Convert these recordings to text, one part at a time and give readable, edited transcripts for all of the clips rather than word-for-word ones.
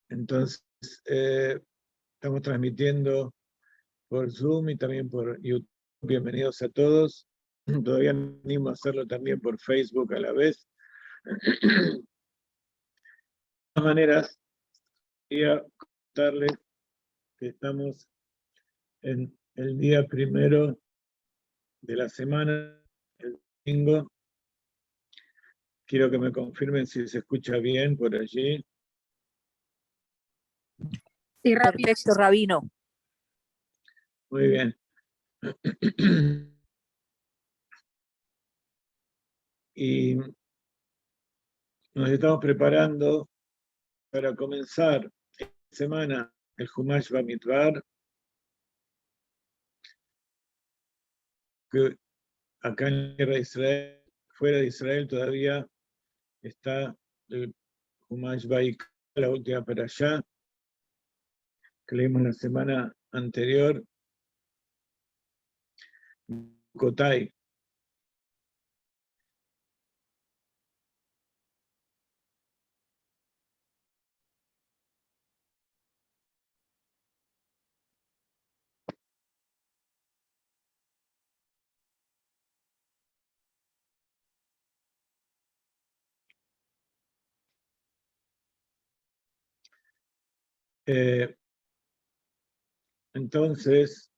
Entonces, estamos transmitiendo por Zoom y también por YouTube. Bienvenidos a todos. Todavía animo a hacerlo también por Facebook a la vez. De todas maneras, quería contarles que estamos en el día primero de la semana, el domingo. Quiero que me confirmen si se escucha bien por allí. Sí, Perfecto, Rabino. Muy bien. Y nos estamos preparando para comenzar esta semana el Humash Bamidbar, que acá en la tierra de Israel, fuera de Israel todavía está el Humash Baik, la última para allá, que leímos la semana anterior, Kotai. Entonces,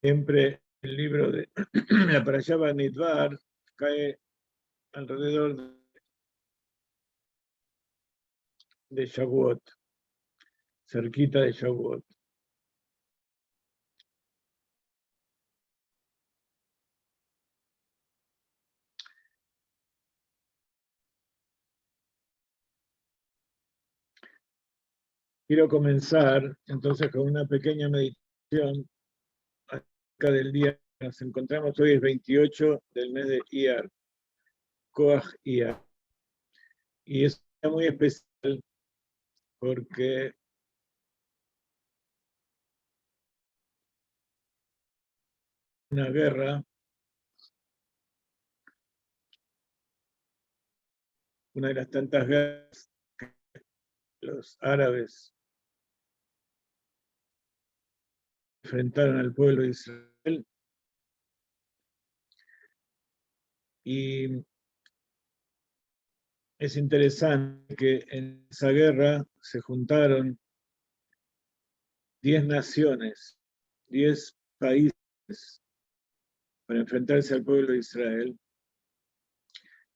siempre el libro de la Parashá Bamidbar cae alrededor de Shavuot, cerquita de Shavuot. Quiero comenzar entonces con una pequeña meditación acerca del día que nos encontramos hoy, es 28 del mes de Iyar, Koach Iyar. Y es un día muy especial porque una guerra, una de las tantas guerras que los árabes enfrentaron al pueblo de Israel, y es interesante que en esa guerra se juntaron 10 naciones, 10 países para enfrentarse al pueblo de Israel.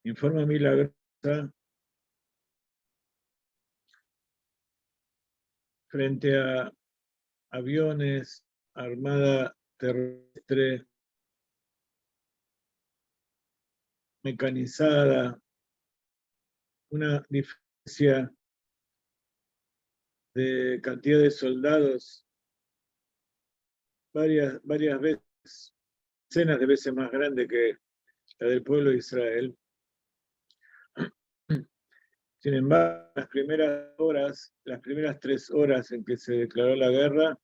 En forma milagrosa, frente a aviones, armada terrestre, mecanizada, una diferencia de cantidad de soldados varias veces, decenas de veces más grande que la del pueblo de Israel. Sin embargo, las primeras 3 horas en que se declaró la guerra,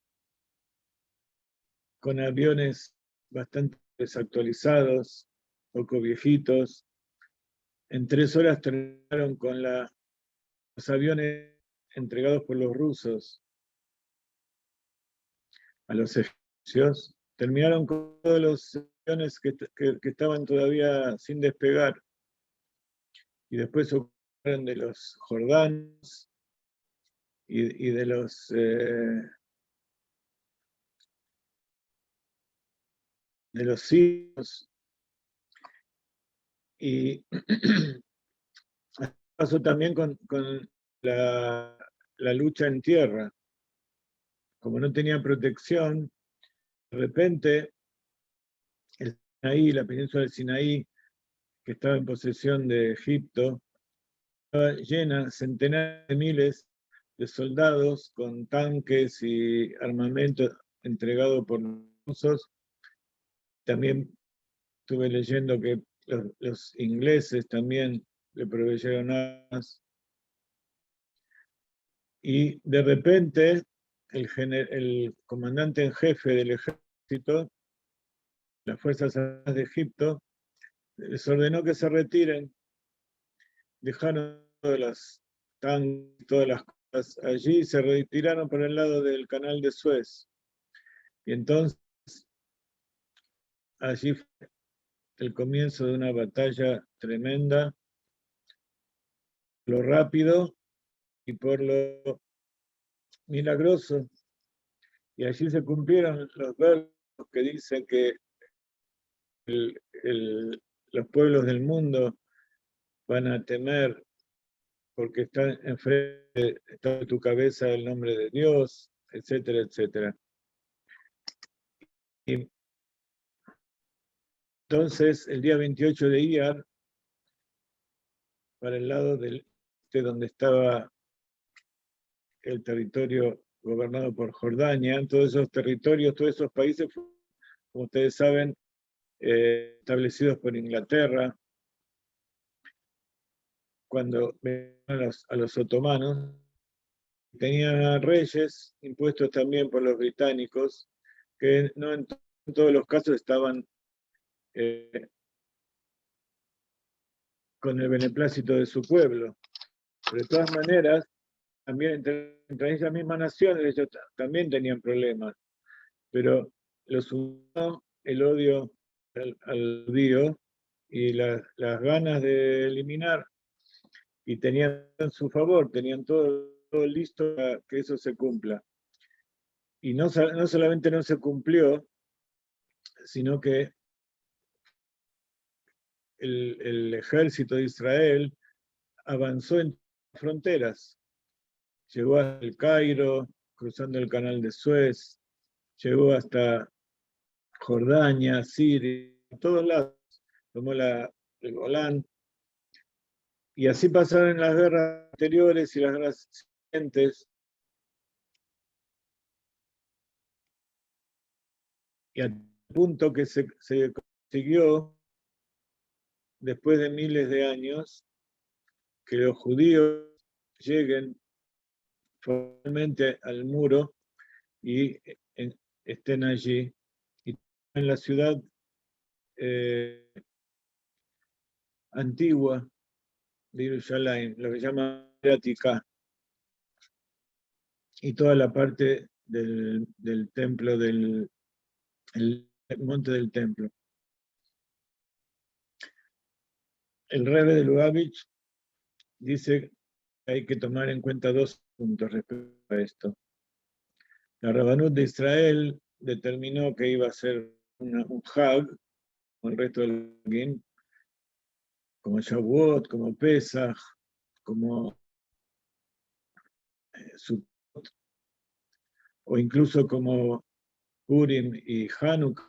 con aviones bastante desactualizados, poco viejitos, en 3 horas terminaron con los aviones entregados por los rusos a los egipcios, terminaron con todos los aviones que estaban todavía sin despegar, y después se ocuparon de los jordanos y de los sirios, y pasó también con la lucha en tierra. Como no tenía protección, de repente el Sinaí, la península del Sinaí, que estaba en posesión de Egipto, estaba llena, centenares de miles de soldados con tanques y armamento entregado por los rusos. También estuve leyendo que los ingleses también le proveyeron armas. Y de repente el comandante en jefe del ejército, las Fuerzas Armadas de Egipto, les ordenó que se retiren, dejaron todas las cosas allí y se retiraron por el lado del canal de Suez. Y entonces allí fue el comienzo de una batalla tremenda, lo rápido y por lo milagroso. Y allí se cumplieron los versos que dicen que los pueblos del mundo van a temer porque está enfrente, está en tu cabeza el nombre de Dios, etcétera, etcétera. Y entonces, el día 28 de Iyar, para el lado de donde estaba el territorio gobernado por Jordania, todos esos territorios, todos esos países, como ustedes saben, establecidos por Inglaterra, cuando venían a los otomanos, tenían reyes impuestos también por los británicos, que no en todos los casos estaban con el beneplácito de su pueblo. Pero de todas maneras, también entre esas mismas naciones ellos también tenían problemas, pero los unió el odio al judío y las ganas de eliminar, y tenían en su favor, tenían todo listo para que eso se cumpla. Y no solamente no se cumplió, sino que el ejército de Israel avanzó en fronteras. Llegó hasta el Cairo, cruzando el canal de Suez, llegó hasta Jordania, Siria, a todos lados, tomó el Golán, y así pasaron las guerras anteriores y las guerras siguientes, y al punto que se consiguió, después de miles de años, que los judíos lleguen formalmente al muro y estén allí, y en la ciudad antigua de Jerusalén, lo que llama Ática, y toda la parte del templo, el monte del templo. El Rebbe de Lubavitch dice que hay que tomar en cuenta dos puntos respecto a esto. La Rabanut de Israel determinó que iba a ser un Hag, con el resto del Hagim, como Shavuot, como Pesach, como Sukkot, o incluso como Purim y Hanukkah,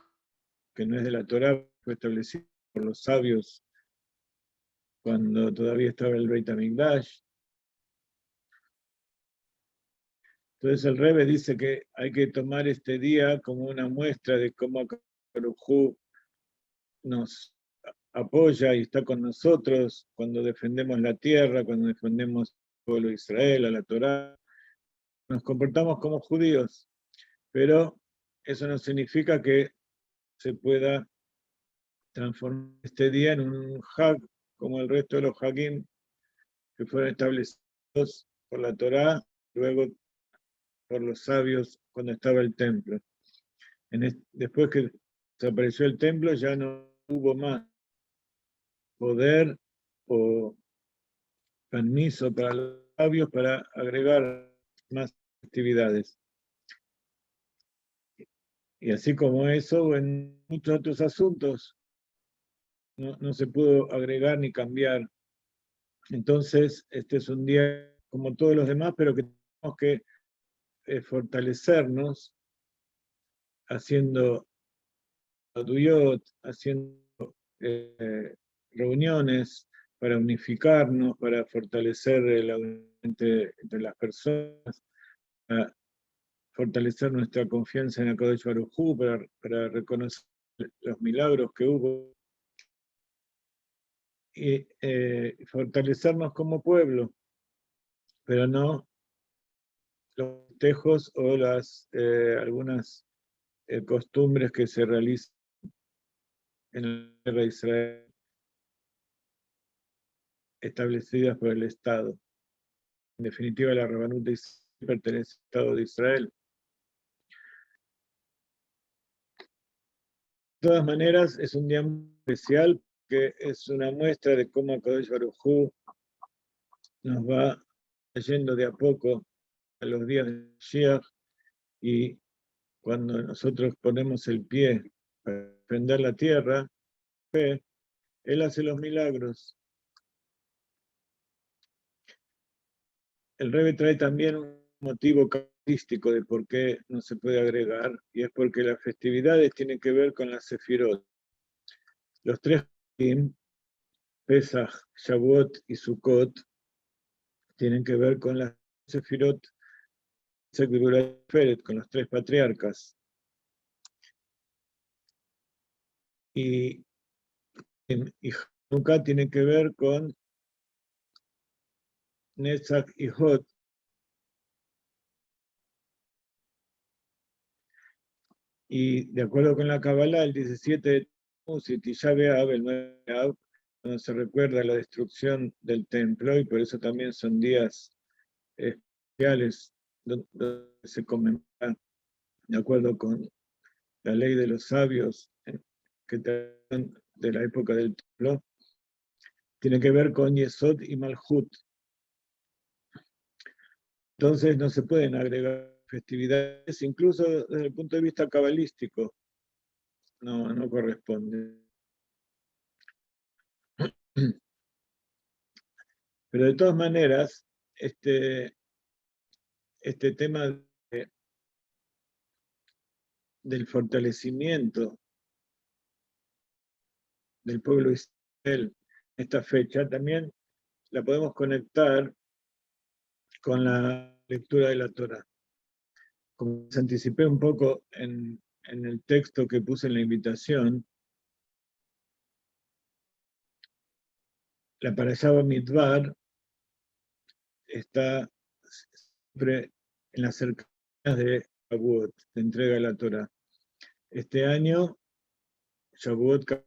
que no es de la Torá, fue establecido por los sabios cuando todavía estaba el Beit HaMikdash. Entonces el Rebbe dice que hay que tomar este día como una muestra de cómo Baruj Hu nos apoya y está con nosotros cuando defendemos la tierra, cuando defendemos al pueblo de Israel, a la Torá. Nos comportamos como judíos, pero eso no significa que se pueda transformar este día en un Hag como el resto de los Hagim que fueron establecidos por la Torá, luego por los sabios cuando estaba el templo. Después que desapareció el templo ya no hubo más poder o permiso para los sabios para agregar más actividades. Y así como eso, en muchos otros asuntos no se pudo agregar ni cambiar. Entonces, este es un día como todos los demás, pero que tenemos que fortalecernos haciendo aduyot, haciendo reuniones para unificarnos, para fortalecer la unión entre las personas, para fortalecer nuestra confianza en Akadosh Baruj Hu, para reconocer los milagros que hubo y fortalecernos como pueblo, pero no los festejos o algunas costumbres que se realizan en la tierra de Israel, establecidas por el Estado. En definitiva, la Rabanut de Israel pertenece al Estado de Israel. De todas maneras, es un día muy especial que es una muestra de cómo Akadosh Baruj Hu nos va yendo de a poco a los días de Mashiach, y cuando nosotros ponemos el pie para defender la tierra, Él hace los milagros. El Rebbe trae también un motivo cabalístico de por qué no se puede agregar, y es porque las festividades tienen que ver con las Sefirot. Los tres Pesach, Shavuot y Sukkot tienen que ver con las Sefirot, con los tres patriarcas. Y Hanukkah tiene que ver con Netzach y Hod. Y de acuerdo con la Kabbalah, el 17 de Tammuz y Tisha B'Av, el 9 de Av, donde se recuerda la destrucción del templo, y por eso también son días especiales donde se conmemora, de acuerdo con la ley de los sabios que tratan de la época del templo, tiene que ver con Yesod y Malhut. Entonces no se pueden agregar festividades, incluso desde el punto de vista cabalístico, no corresponde. Pero de todas maneras, este tema del fortalecimiento del pueblo de Israel, esta fecha, también la podemos conectar con la lectura de la Torá. Como les anticipé un poco en el texto que puse en la invitación, la Parashá Bamidbar está siempre en las cercanías de Shavuot, de entrega de la Torá. Este año, Shavuot cae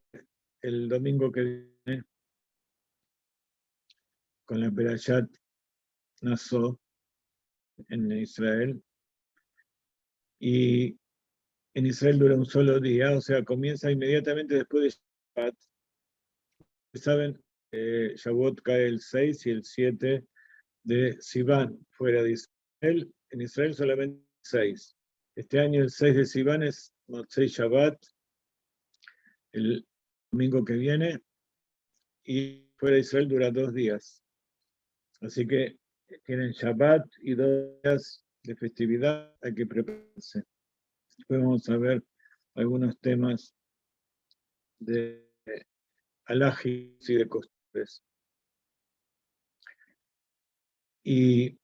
el domingo que viene, con la Perashat Naso en Israel, y en Israel dura un solo día, o sea, comienza inmediatamente después de Shabbat. Saben, Shavuot cae el 6 y el 7 de Sivan, fuera de Israel. En Israel solamente 6. Este año el 6 de Sivan es Motzei Shabbat, el domingo que viene, y fuera de Israel dura 2 días. Así que tienen Shabbat y 2 días de festividad, hay que prepararse. Después vamos a ver algunos temas de halajos y de costumbres. Y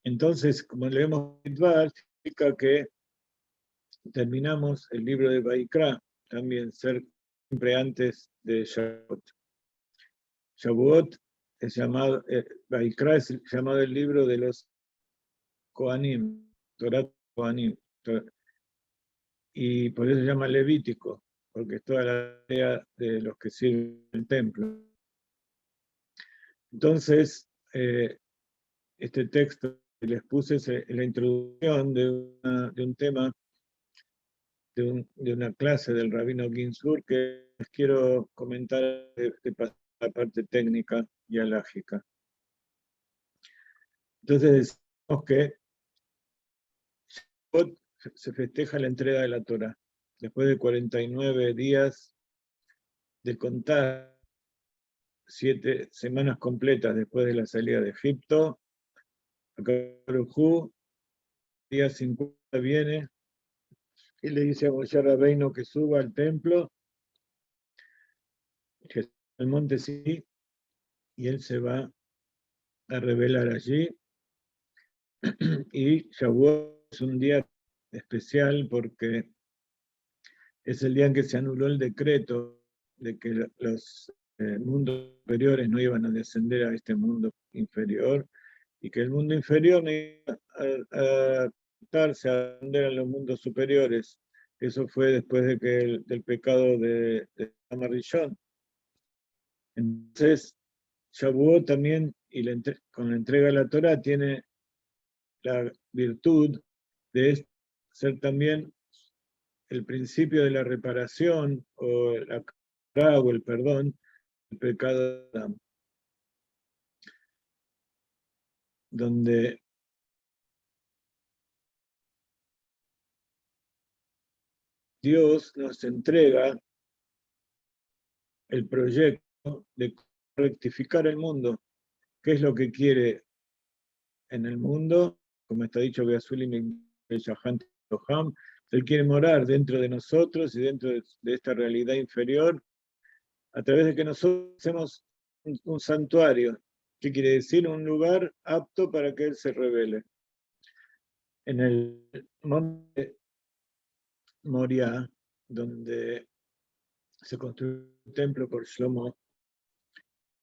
entonces, como leemos Midbar, significa que terminamos el libro de Vaikra, también siempre antes de Shavuot. Shavuot es llamado, Vaikra es llamado el libro de los Kohanim, Torah Kohanim, y por eso se llama Levítico, porque es toda la idea de los que sirven el templo. Entonces, este texto que les puse es la introducción de un tema, de una clase del rabino Ginsburg, que les quiero comentar de la parte técnica y halágica. Entonces decimos que se festeja la entrega de la Torah. Después de 49 días de contar 7 semanas completas después de la salida de Egipto, Akadosh día 50 viene y le dice a Moshe Rabbeinu que suba al templo, que al monte Sinaí, y él se va a revelar allí. Y Shavuot es un día especial porque es el día en que se anuló el decreto de que los mundos superiores no iban a descender a este mundo inferior, y que el mundo inferior no iba adaptarse, a ascender a los mundos superiores. Eso fue después de del pecado de Amarillón. Entonces, Shavuot también, con la entrega de la Torah, tiene la virtud de ser también el principio de la reparación o o el perdón del pecado de Adán, donde Dios nos entrega el proyecto de rectificar el mundo. ¿Qué es lo que quiere en el mundo? Como está dicho, Él quiere morar dentro de nosotros y dentro de esta realidad inferior, a través de que nosotros hacemos un santuario. ¿Qué quiere decir? Un lugar apto para que Él se revele. En el monte Moriah, donde se construyó un templo por Shlomo,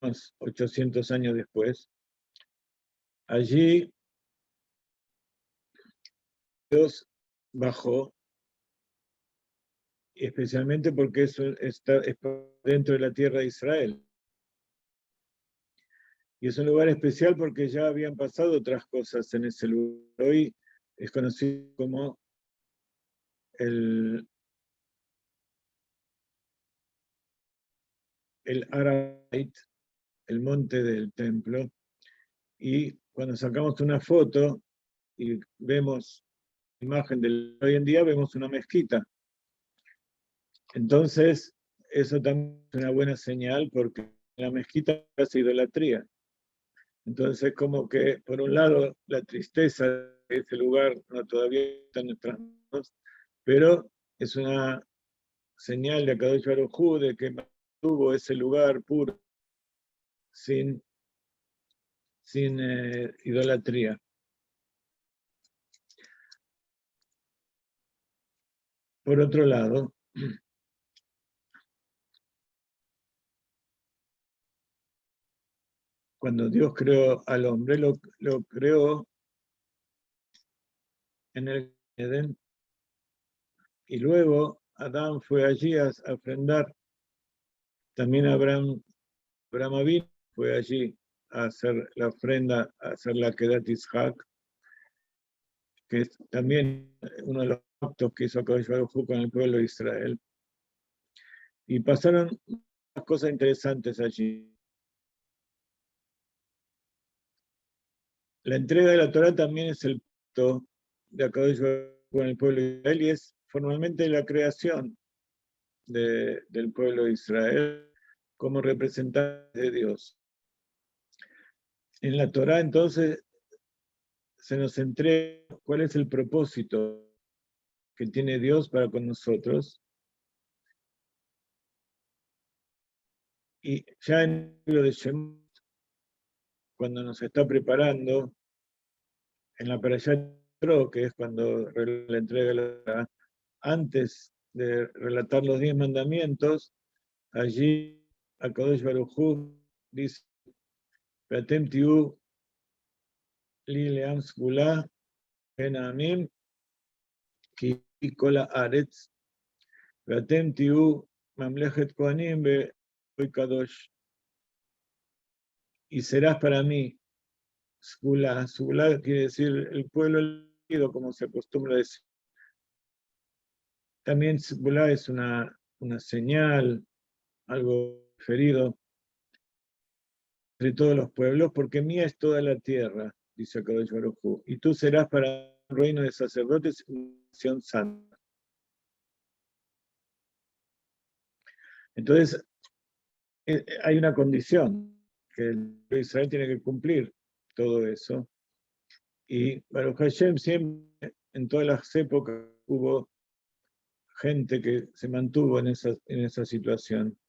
unos 800 años después, allí Dios bajó, especialmente porque eso está dentro de la tierra de Israel. Y es un lugar especial porque ya habían pasado otras cosas en ese lugar. Hoy es conocido como el Arabait, el monte del templo. Y cuando sacamos una foto y vemos la imagen de hoy en día, vemos una mezquita. Entonces, eso también es una buena señal porque en la mezquita hace idolatría. Entonces, como que, por un lado, la tristeza de ese lugar todavía está en nuestras manos, pero es una señal de Akadosh Baruj Hu de que mantuvo ese lugar puro, sin idolatría. Por otro lado, cuando Dios creó al hombre, lo creó en el Edén, y luego Adán fue allí a ofrendar. También Abraham vino, fue allí a hacer la ofrenda, a hacer la Kedat Ishak, que es también uno de los actos que hizo Akadosh Baruj Hu con el pueblo de Israel. Y pasaron cosas interesantes allí. La entrega de la Torah también es el pacto de Akadosh Baruj Hu con el pueblo de Israel y es formalmente la creación del pueblo de Israel como representante de Dios. En la Torah entonces se nos entrega cuál es el propósito que tiene Dios para con nosotros. Y ya en el libro de Shemot, cuando nos está preparando, en la Parashat Yitro, que es cuando la entrega antes de relatar los 10 mandamientos, allí Akadosh Baruj Hu dice: Ve'atem tihu li le'am sgula ben ha'amim ki kol ha'aretz ve'atem tihu mamlechet kohanim ve'goy kadosh. Y serás para mí Sgula. Sgula quiere decir el pueblo elegido, como se acostumbra decir. También Sgula es una señal, algo referido entre todos los pueblos, porque mía es toda la tierra, dice Akadosh Baruj Hu, y tú serás para un reino de sacerdotes una nación santa. Entonces, hay una condición, que el pueblo de Israel tiene que cumplir todo eso. Y Baruch Hashem siempre, en todas las épocas, hubo gente que se mantuvo en esa situación.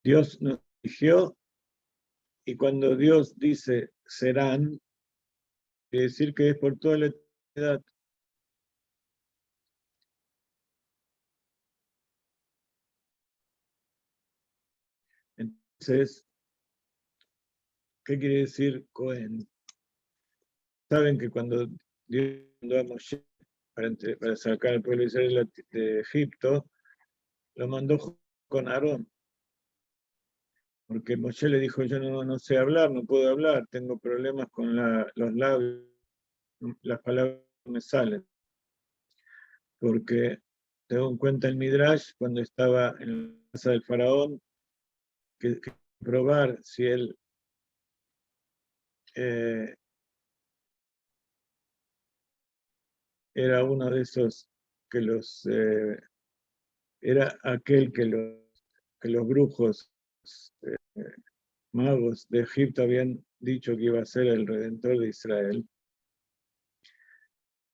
Dios nos eligió y cuando Dios dice serán, quiere decir que es por toda la eternidad. Entonces, ¿qué quiere decir Cohen? saben que cuando Dios mandó a Moshe para sacar al pueblo de Israel de Egipto, lo mandó con Aarón, porque Moshe le dijo, yo no sé hablar, no puedo hablar, tengo problemas con los labios, las palabras no me salen, porque tengo en cuenta el Midrash, cuando estaba en la casa del faraón, que probar si él era uno de esos que era aquel que los brujos magos de Egipto habían dicho que iba a ser el redentor de Israel.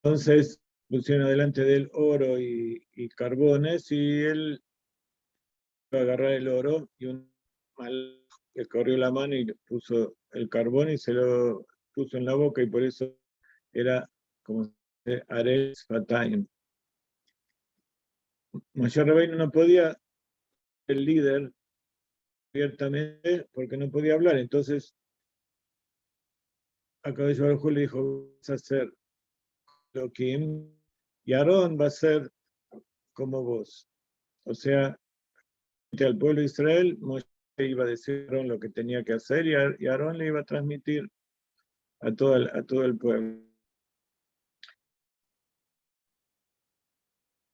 Entonces pusieron delante de él oro y carbones, y él iba a agarrar el oro, y un mal le corrió la mano y le puso el carbón y se lo puso en la boca, y por eso era como se dice, Aretz Fatayim. Moshe Rabbeinu no podía ser el líder abiertamente porque no podía hablar, entonces Akadosh Baruj Hu le dijo, vas a ser Elohim y Aarón va a ser como vos. O sea, al pueblo de Israel, Moshe iba a decir a Aarón lo que tenía que hacer, y Aarón le iba a transmitir a todo el pueblo.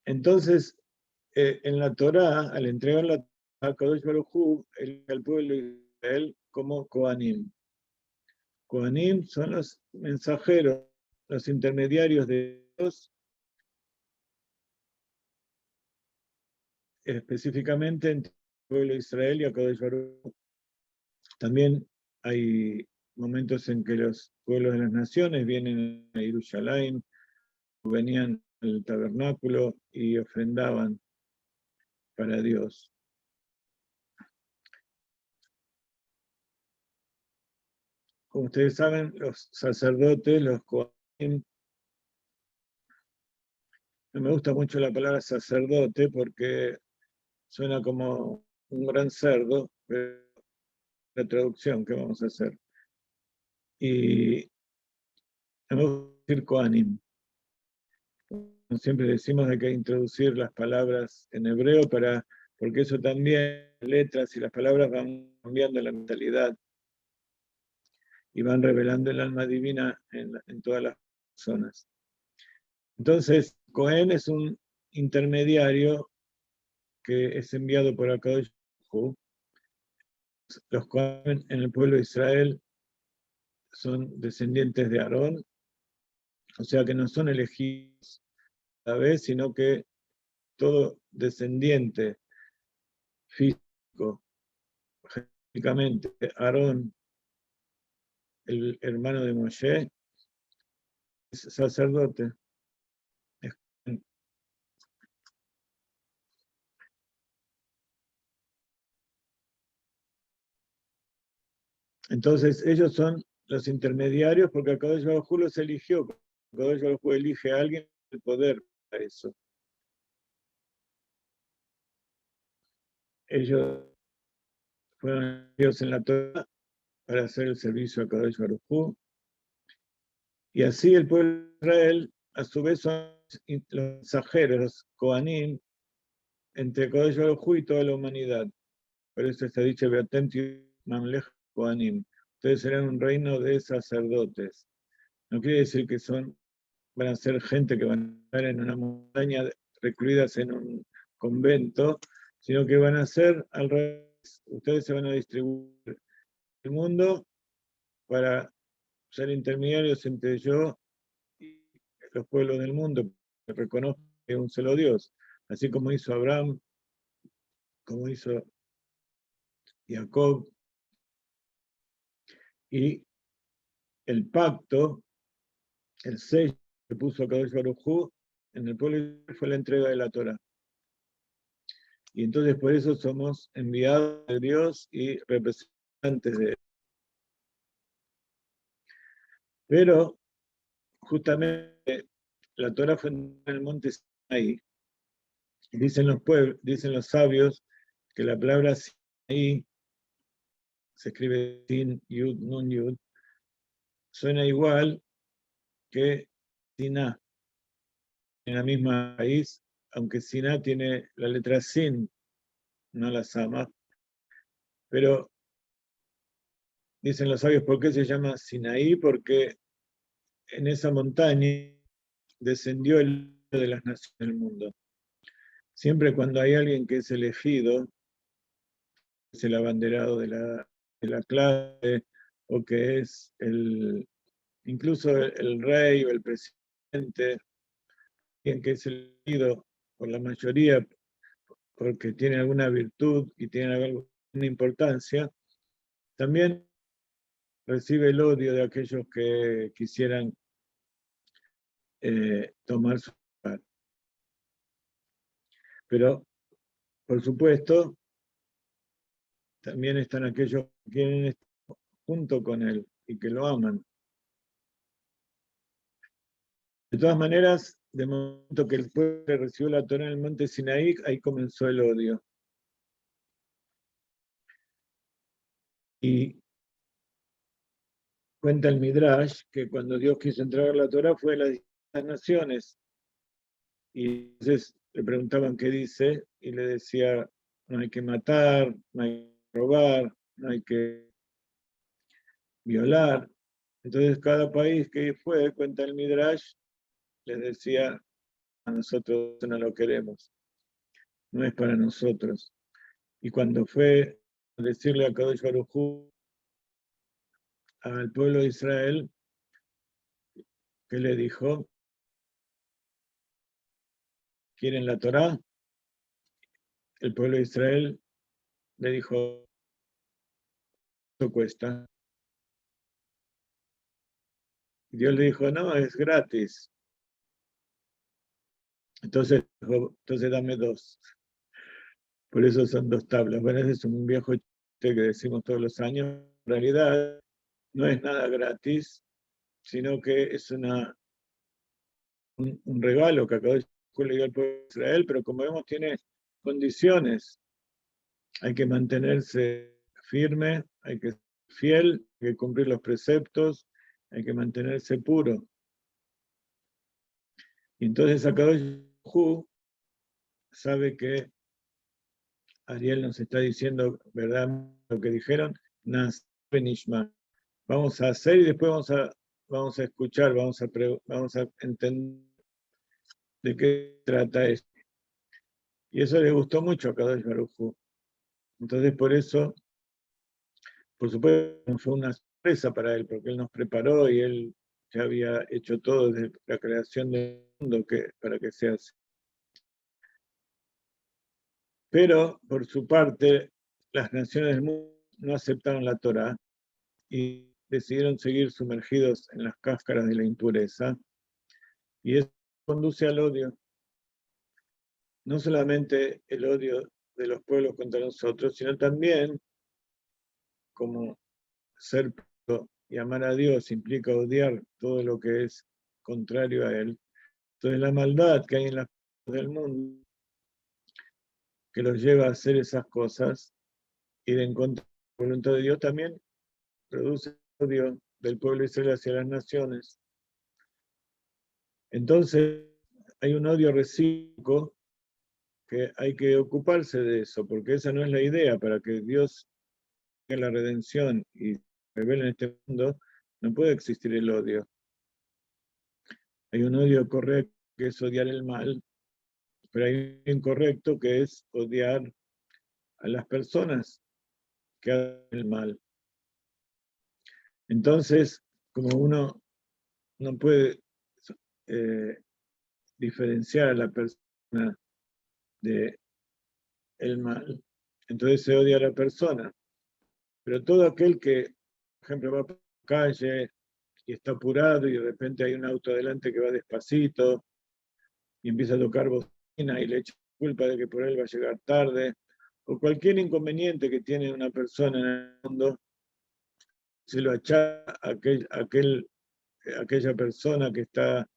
Entonces, en la Torá, al entregar la Torá a Kadosh Baruj Hu, al pueblo de Israel como Kohanim. Kohanim son los mensajeros, los intermediarios de Dios, específicamente entre el pueblo de Israel y Kadosh Baruj Hu. También hay momentos en que los pueblos de las naciones vienen a Jerusalén, venían al tabernáculo y ofrendaban para Dios. Como ustedes saben, los sacerdotes, los Kohanim, no me gusta mucho la palabra sacerdote porque suena como un gran cerdo, pero la traducción que vamos a hacer. Y no me gusta decir Kohanim. Siempre decimos que hay que introducir las palabras en hebreo porque eso también, las letras y las palabras van cambiando la mentalidad y van revelando el alma divina en todas las personas. Entonces, Cohen es un intermediario que es enviado por Akadosh Baruj Hu. Los Cohen en el pueblo de Israel son descendientes de Aarón, o sea que no son elegidos a la vez, sino que todo descendiente físico, genéticamente, Aarón, el hermano de Moshe, es sacerdote. Entonces, ellos son los intermediarios porque Akadosh Baruj Hu los eligió. Akadosh Baruj Hu elige a alguien el poder para eso. Ellos fueron elegidos en la Torah para hacer el servicio a Akadosh Baruj Hu. Y así el pueblo de Israel, a su vez, son los mensajeros, los Kohanim, entre Akadosh Baruj Hu y toda la humanidad. Por eso está dicho, Beatem Mamlech Kohanim. Ustedes serán un reino de sacerdotes. No quiere decir que van a ser gente que van a estar en una montaña recluidas en un convento, sino que van a ser al revés. Ustedes se van a distribuir el mundo para ser intermediarios entre yo y los pueblos del mundo, que reconozcan que es un solo Dios, así como hizo Abraham, como hizo Jacob, y el pacto, el sello que puso Kadosh Baruj Hu en el pueblo fue la entrega de la Torah. Y entonces por eso somos enviados de Dios y representantes de Él. Pero justamente la Torah fue en el monte Sinaí. Dicen los sabios que la palabra Sinaí se escribe Sin Yud Nun Yud, suena igual que Siná, en la misma raíz, aunque Siná tiene la letra Sin, no la Sama, pero dicen los sabios por qué se llama Sinaí, porque en esa montaña descendió el de las naciones del mundo. Siempre cuando hay alguien que es elegido, es el abanderado de la clase, o que es incluso el rey o el presidente, alguien que es elegido por la mayoría porque tiene alguna virtud y tiene alguna importancia, también recibe el odio de aquellos que quisieran tomar su lugar. Pero, por supuesto, también están aquellos que quieren estar junto con él y que lo aman. De todas maneras, de momento que el pueblo recibió la Torá en el monte Sinaí, ahí comenzó el odio. Y cuenta el Midrash que cuando Dios quiso entregar la Torá fue a las distintas naciones. Y entonces le preguntaban qué dice, y le decía, no hay que matar, no hay que robar, no hay que violar. Entonces cada país que fue, cuenta el Midrash, les decía, a nosotros no lo queremos, no es para nosotros. Y cuando fue a decirle a Kadosh Baruj Hu, al pueblo de Israel, ¿qué le dijo? ¿Quieren la Torá? El pueblo de Israel le dijo, ¿cuánto cuesta? Y Dios le dijo, no, es gratis. Entonces dijo, entonces dame dos. Por eso son dos tablas. Bueno, ese es un viejo chiste que decimos todos los años. En realidad no es nada gratis, sino que es un regalo que acabó de le dio al pueblo de Israel, pero como vemos tiene condiciones. Hay que mantenerse firme, hay que ser fiel, hay que cumplir los preceptos, hay que mantenerse puro. Y entonces Akadosh Hu sabe que Ariel nos está diciendo, ¿verdad? Lo que dijeron, Nas Benishma. Vamos a hacer y después vamos a escuchar, vamos a entender de qué trata esto. Y eso le gustó mucho a Kadosh Baruj Hu. Entonces, por eso, por supuesto, fue una sorpresa para él, porque él nos preparó y él ya había hecho todo desde la creación del mundo para que sea así. Pero, por su parte, las naciones del mundo no aceptaron la Torá y decidieron seguir sumergidos en las cáscaras de la impureza. Y eso conduce al odio. No solamente el odio de los pueblos contra nosotros, sino también como ser puro y amar a Dios implica odiar todo lo que es contrario a Él. Entonces la maldad que hay en las cosas del mundo, que los lleva a hacer esas cosas, ir en contra de la voluntad de Dios, también produce odio del pueblo de Israel hacia las naciones. Entonces hay un odio recíproco que hay que ocuparse de eso, porque esa no es la idea. Para que Dios tenga la redención y se revele en este mundo, no puede existir el odio. Hay un odio correcto que es odiar el mal, pero hay un incorrecto que es odiar a las personas que hacen el mal. Entonces, como uno no puede diferenciar a la persona del mal, entonces se odia a la persona. Pero todo aquel que, por ejemplo, va por la calle y está apurado y de repente hay un auto adelante que va despacito y empieza a tocar bocina y le echa culpa de que por él va a llegar tarde, o cualquier inconveniente que tiene una persona en el mundo, se lo achaca a aquella persona que está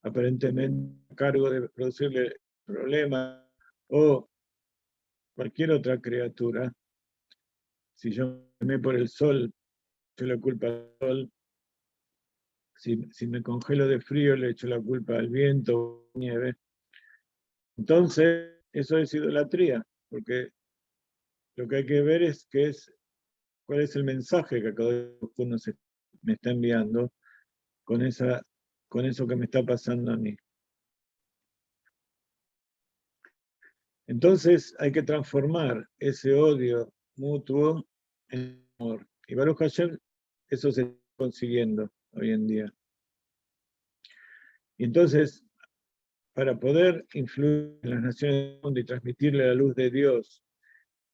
aparentemente a cargo de producirle problemas, o cualquier otra criatura. Si yo me por el sol, yo la culpa al sol. Si me congelo de frío, le echo la culpa al viento, nieve. Entonces, eso es idolatría, porque lo que hay que ver es cuál es el mensaje que cada uno me está enviando con eso que me está pasando a mí. Entonces hay que transformar ese odio mutuo en amor. Y Baruch Hashem, eso se está consiguiendo hoy en día. Y entonces, para poder influir en las naciones del mundo y transmitirle la luz de Dios,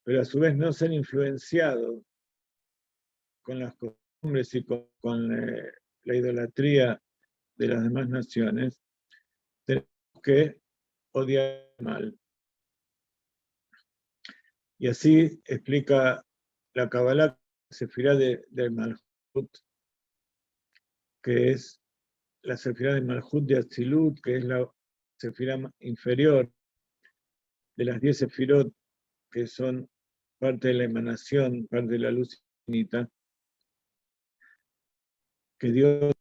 pero a su vez no ser influenciado con las costumbres y con la idolatría de las demás naciones, tenemos que odiar el mal. Y así explica la Kabbalah, la sefirá del Malhut, que es la sefirá de Malhut de Atzilut, que es la sefirá inferior de las 10 sefirot, que son parte de la emanación, parte de la luz infinita, que Dios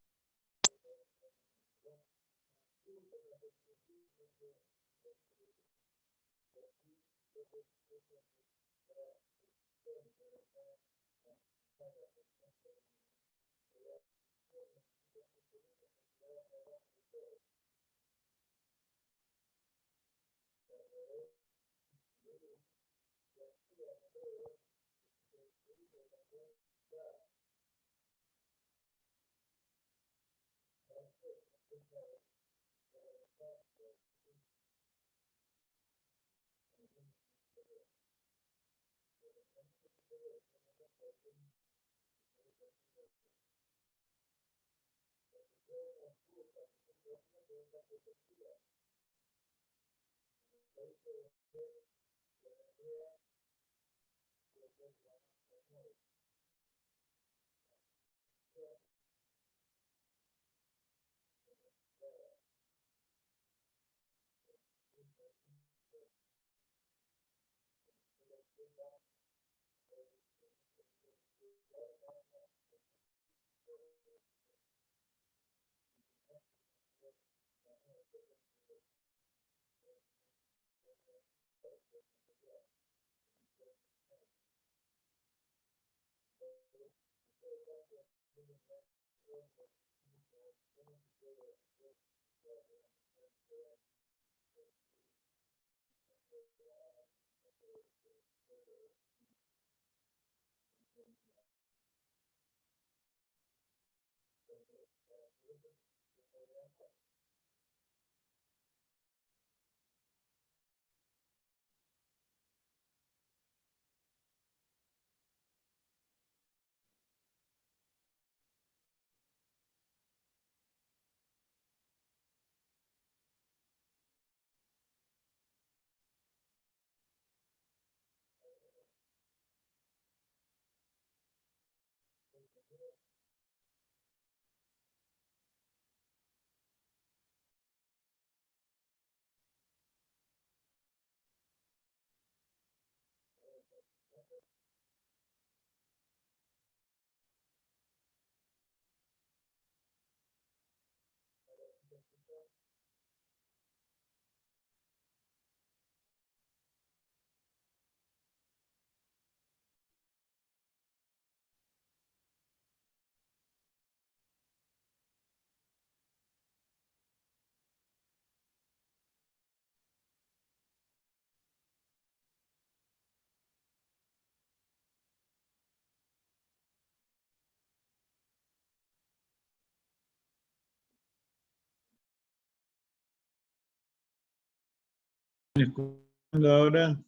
está escuchando ahora.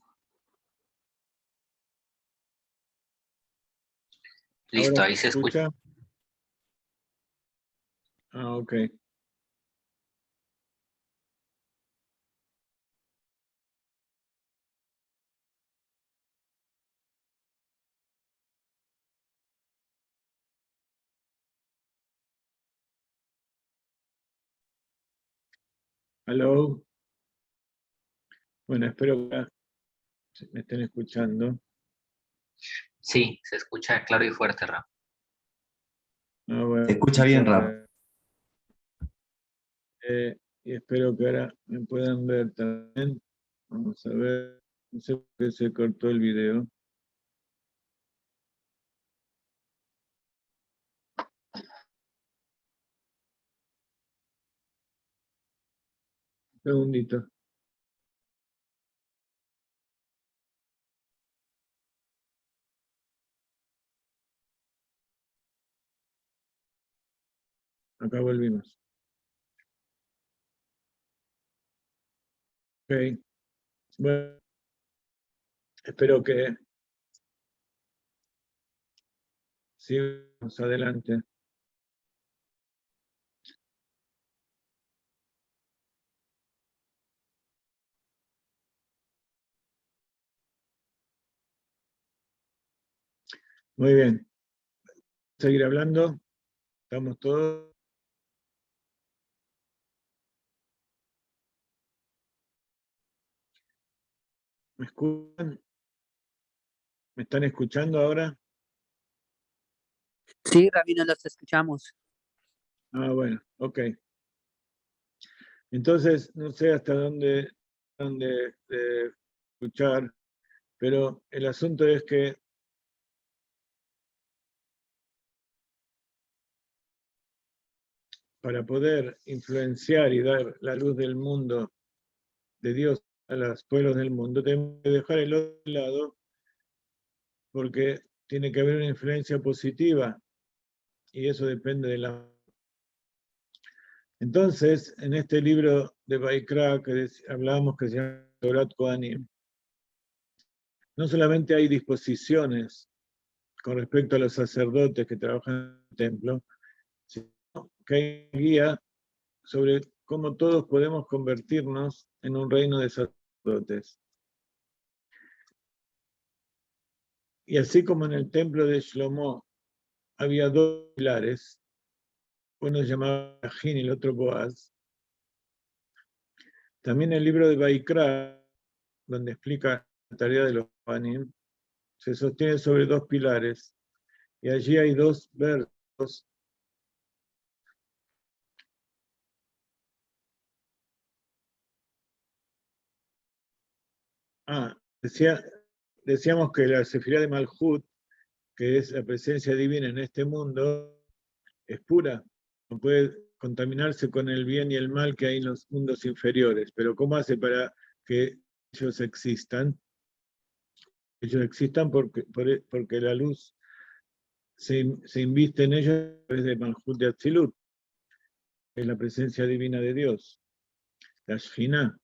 Listo, ¿Ahora ahí se escucha. Ah, ok. Hello. Bueno, espero que me estén escuchando. Sí, se escucha claro y fuerte, Ram. Ah, bueno, Se escucha muchas bien, Ram. gracias. Y espero que ahora me puedan ver también. Vamos a ver, no sé por qué se cortó el video. Un segundito. Acá volvimos. Ok. Bueno, espero que sigamos adelante. Muy bien. Seguir hablando. Estamos todos. ¿Me escuchan? ¿Me están escuchando ahora? Sí, Rabino, los escuchamos. Ah, bueno, ok. Entonces, no sé hasta dónde escuchar, pero el asunto es que para poder influenciar y dar la luz del mundo, de Dios a los pueblos del mundo, tenemos que dejar el otro lado porque tiene que haber una influencia positiva y eso depende de la... Entonces, en este libro de Baikra que hablábamos que se llama Torat Kohanim, no solamente hay disposiciones con respecto a los sacerdotes que trabajan en el templo, sino que hay guía sobre cómo todos podemos convertirnos en un reino de sacerdotes. Y así como en el templo de Shlomo había dos pilares, uno se llamaba Jin y el otro Boaz, también el libro de Baikra, donde explica la tarea de los Panim, se sostiene sobre dos pilares, y allí hay dos versos. Decíamos que la Sefirá de Malhut, que es la presencia divina en este mundo, es pura, no puede contaminarse con el bien y el mal que hay en los mundos inferiores. Pero ¿cómo hace para que ellos existan? Ellos existan porque la luz se inviste en ellos a través de Malhut de Atzilut, que es la presencia divina de Dios, la Shekhinah.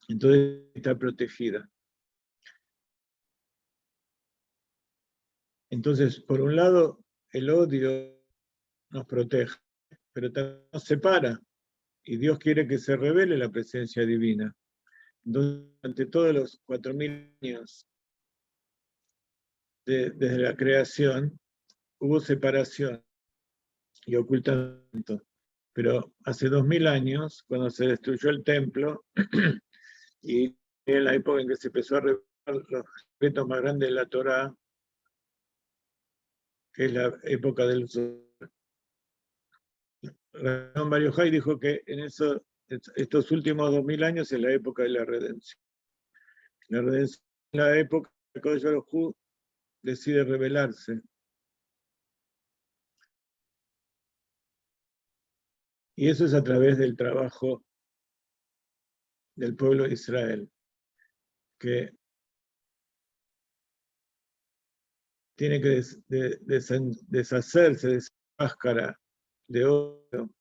Entonces está protegida. Entonces, por un lado, el odio nos protege, pero también nos separa. Y Dios quiere que se revele la presencia divina. Durante todos los 4000 años desde la creación, hubo separación y ocultamiento. Pero hace 2000 años, cuando se destruyó el templo, y en la época en que se empezó a revelar los secretos más grandes de la Torá, que es la época del Ramón Mario Jai dijo que en estos últimos 2000 años es la época de la redención. La redención es la época en que Kodesh decide rebelarse. Y eso es a través del trabajo del pueblo de Israel, que tiene que deshacerse de esa máscara de odio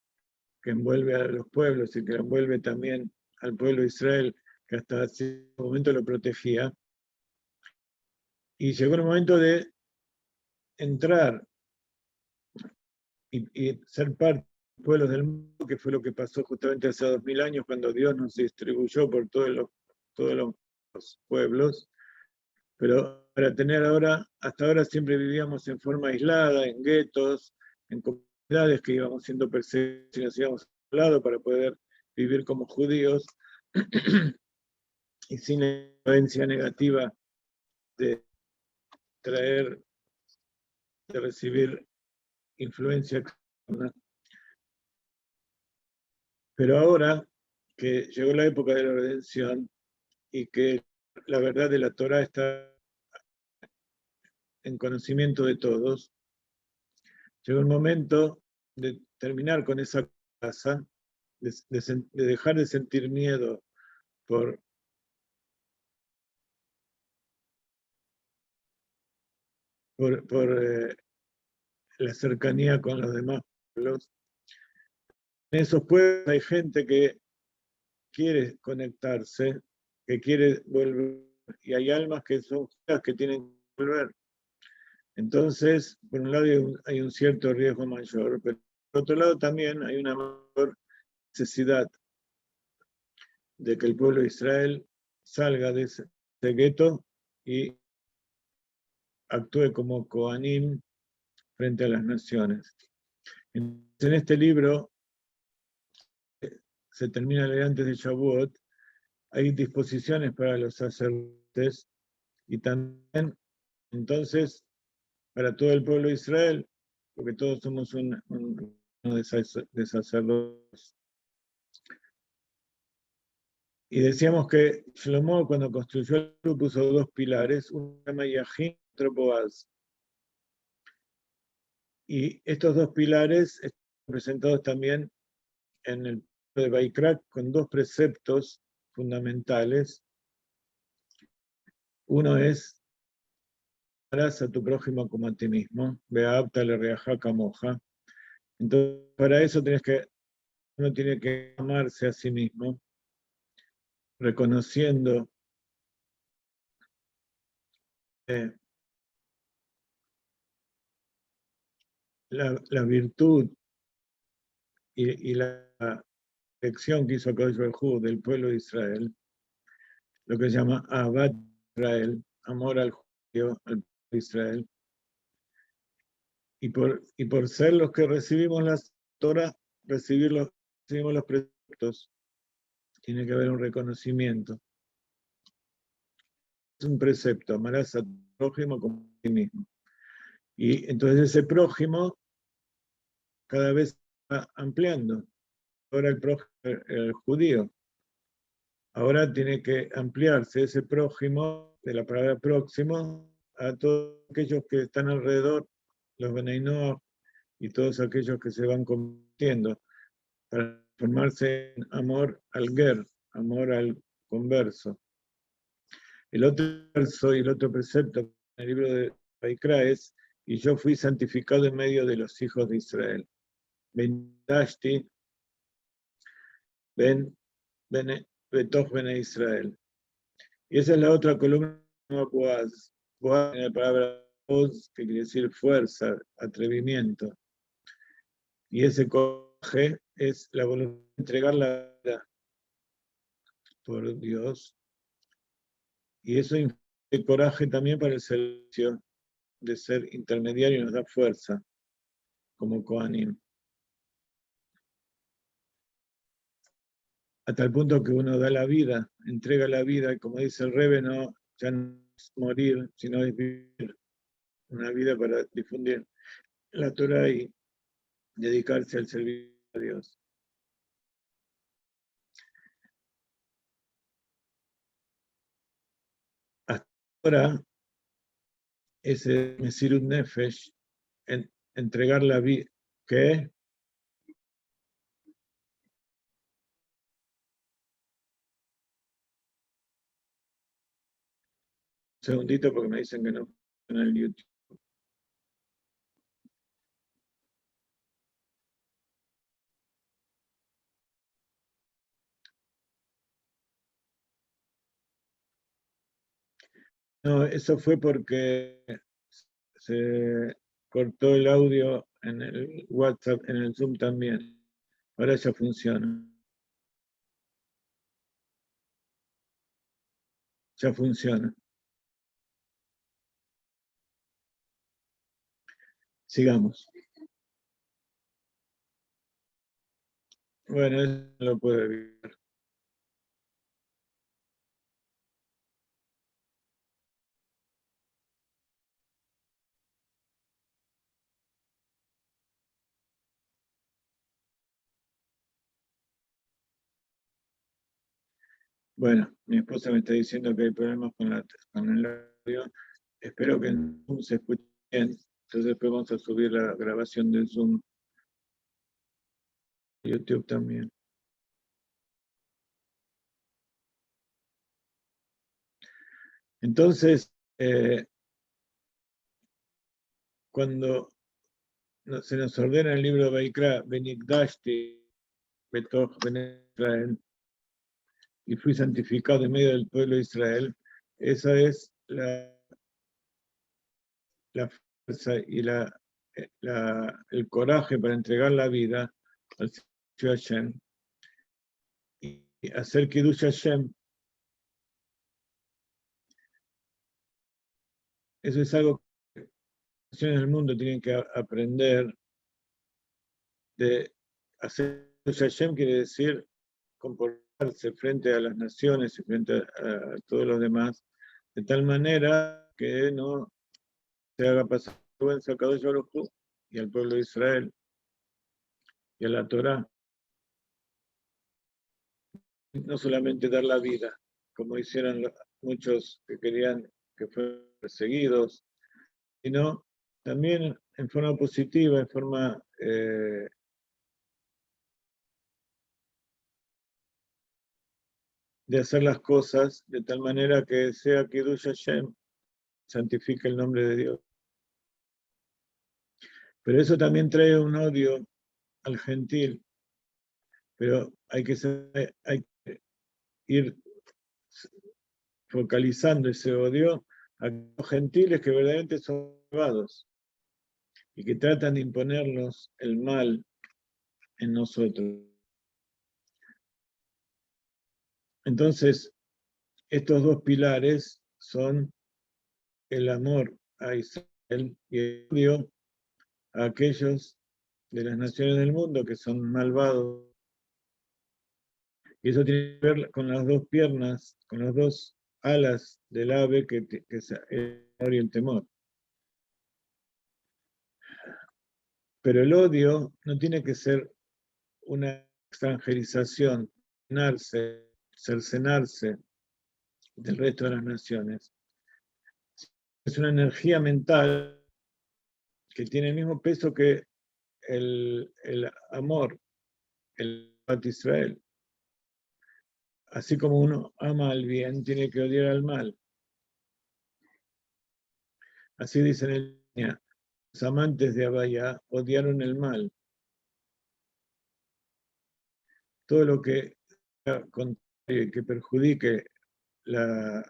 que envuelve a los pueblos y que envuelve también al pueblo de Israel, que hasta ese momento lo protegía. Y llegó el momento de entrar y ser parte de los pueblos del mundo, que fue lo que pasó justamente hace 2000 años, cuando Dios nos distribuyó por todos los pueblos. Pero para tener hasta ahora siempre vivíamos en forma aislada, en guetos, en comunidades que íbamos siendo perseguidos y nos íbamos a un lado para poder vivir como judíos y sin la influencia negativa de traer, de recibir influencia externa. Pero ahora que llegó la época de la redención y que la verdad de la Torá está en conocimiento de todos, llegó el momento de terminar con esa casa, de dejar de sentir miedo por la cercanía con los demás pueblos. En esos pueblos hay gente que quiere conectarse, que quiere volver, y hay almas que son las que tienen que volver. Entonces, por un lado hay un cierto riesgo mayor, pero por otro lado también hay una mayor necesidad de que el pueblo de Israel salga de ese gueto y actúe como Kohanim frente a las naciones. En este libro, se termina de leer antes de Shavuot, hay disposiciones para los sacerdotes y también, entonces, para todo el pueblo de Israel, porque todos somos uno de sacerdotes. Y decíamos que Shlomo, cuando construyó el templo, puso dos pilares, uno se llama Yajin y otro Boaz. Y estos dos pilares están presentados también en el libro de Baikra con dos preceptos fundamentales. Uno es: amarás a tu prójimo como a ti mismo, ve'ahavta lereajá kamoja. Entonces, para eso uno tiene que amarse a sí mismo, reconociendo la virtud y la elección que hizo Akadosh Baruj Hu del pueblo de Israel, lo que se llama Ahavat Israel, amor al judío, al pueblo de Israel, y por ser los que recibimos las Torah, recibimos los preceptos, tiene que haber un reconocimiento. Es un precepto: amarás a tu prójimo como a ti mismo. Y entonces ese prójimo cada vez va ampliando. Ahora el prójimo, el judío, ahora tiene que ampliarse ese prójimo, de la palabra próximo, a todos aquellos que están alrededor, los Benei Noach y todos aquellos que se van convirtiendo, para formarse en amor al ger, amor al converso. El otro verso y el otro precepto en el libro de Baikra es: y yo fui santificado en medio de los hijos de Israel. Bendashti betoch bene Israel. Y esa es la otra columna, Boaz. Boaz en la palabra voz, que quiere decir fuerza, atrevimiento. Y ese coraje es la voluntad de entregar la vida por Dios. Y eso implica coraje también para el servicio, de ser intermediario, y nos da fuerza como Kohanim. A tal punto que uno da la vida, entrega la vida, y como dice el Rebbe, ya no es morir, sino es vivir una vida para difundir la Torah y dedicarse al servicio a Dios. Hasta ahora, ese Mesirut Nefesh, entregar la vida, ¿qué? Un segundito porque me dicen que no en el YouTube. No, eso fue porque se cortó el audio en el WhatsApp, en el Zoom también. Ahora ya funciona. Ya funciona. Sigamos. Bueno, eso lo puede ver. Bueno, mi esposa me está diciendo que hay problemas con el audio. Espero que en Zoom se escuche bien. Entonces después vamos a subir la grabación del Zoom a YouTube también. Entonces, cuando se nos ordena el libro Vaikra, Benigdashti, Betoch Ben Israel, y fui santificado en medio del pueblo de Israel, esa es la fuerza y el coraje para entregar la vida al servicio de Hashem y hacer Kiddush Hashem. Eso es algo que las naciones del mundo tienen que aprender. De hacer Kiddush Hashem quiere decir comportarse frente a las naciones y frente a todos los demás, de tal manera que no se haga pasar vergüenza a Kadosh Baruj Hu y al pueblo de Israel y a la Torá. No solamente dar la vida, como hicieron muchos que querían que fueran perseguidos, sino también en forma positiva, en forma de hacer las cosas de tal manera que sea Kiddush Hashem, santifique el nombre de Dios. Pero eso también trae un odio al gentil, pero hay que ir focalizando ese odio a los gentiles que verdaderamente son malvados y que tratan de imponernos el mal en nosotros. Entonces, estos dos pilares son el amor a Israel y el odio a aquellos de las naciones del mundo que son malvados. Y eso tiene que ver con las dos piernas, con las dos alas del ave que es el amor y el temor. Pero el odio no tiene que ser una extranjerización, cercenarse del resto de las naciones. Es una energía mental que tiene el mismo peso que el amor, el Bat Israel. Así como uno ama al bien, tiene que odiar al mal. Así dice en el Tania, los amantes de Abaya odiaron el mal. Todo lo que que perjudique la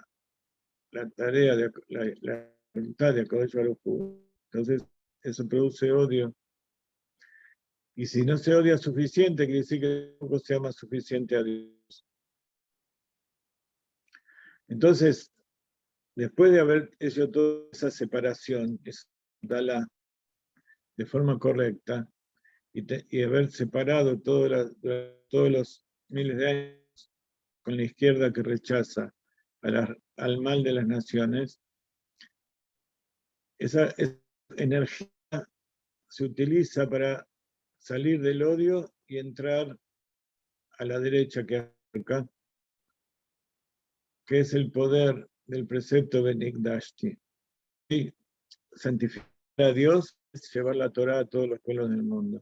tarea, la voluntad de Akadosh Baruj Hu. Entonces, eso produce odio. Y si no se odia suficiente, quiere decir que tampoco se ama suficiente a Dios. Entonces, después de haber hecho toda esa separación, de forma correcta, y haber separado todos los miles de años con la izquierda que rechaza al mal de las naciones, esa energía se utiliza para salir del odio y entrar a la derecha que acá, que es el poder del precepto Benigdashti. Y santificar a Dios es llevar la Torá a todos los pueblos del mundo.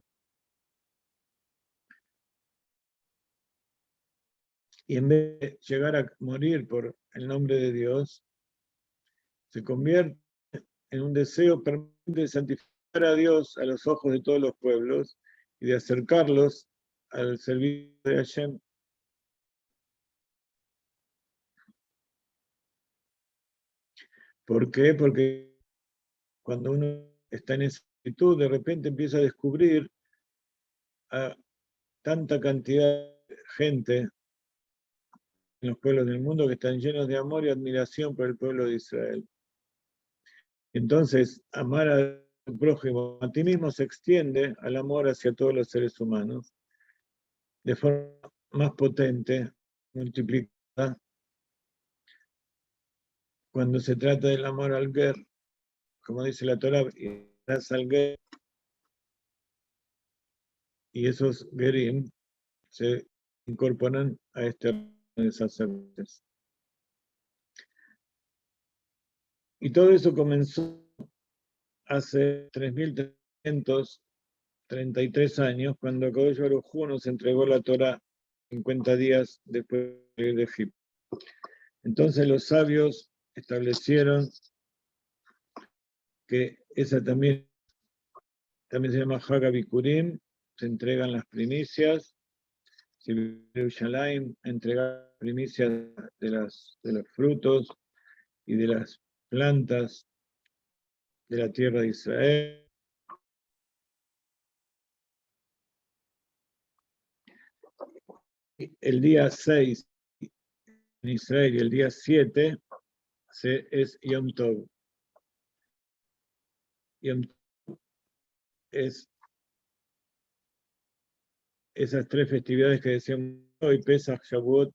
Y en vez de llegar a morir por el nombre de Dios, se convierte en un deseo permanente de santificar a Dios a los ojos de todos los pueblos y de acercarlos al servicio de Hashem. ¿Por qué? Porque cuando uno está en esa actitud, de repente empieza a descubrir a tanta cantidad de gente en los pueblos del mundo que están llenos de amor y admiración por el pueblo de Israel. Entonces, amar a tu prójimo, a ti mismo, se extiende al amor hacia todos los seres humanos de forma más potente, multiplicada, cuando se trata del amor al ger, como dice la Torah, al ger, y esos gerim se incorporan a este de sacerdotes. Y todo eso comenzó hace 3.333 años, cuando Akadosh Baruj Hu nos entregó la Torá 50 días después de Egipto. Entonces los sabios establecieron que esa también se llama Hag Bikurim, se entregan las primicias, Yerushalayim entrega primicias de los frutos y de las plantas de la tierra de Israel. El día 6 en Israel y el día 7 es Yom Tov. Yom Tov es esas tres festividades que decíamos hoy, Pesach, Shavuot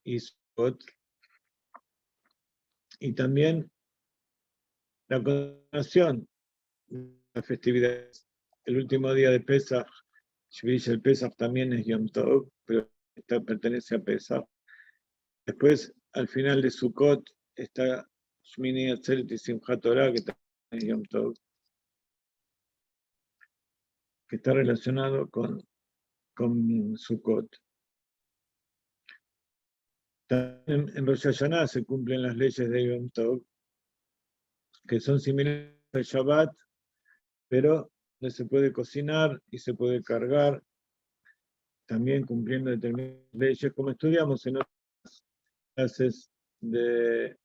y Sukkot. Y también la continuación de las festividades. El último día de Pesach, el Pesach también es Yom Tov, pero esta pertenece a Pesach. Después, al final de Sukkot, está Shmini Atzeret y Simchat Torah, que también es Yom Tov, que está relacionado con Sukkot. También en Rosh Hashanah se cumplen las leyes de Yom Tov, que son similares al Shabbat, pero no se puede cocinar y se puede cargar, también cumpliendo determinadas leyes, como estudiamos en otras clases de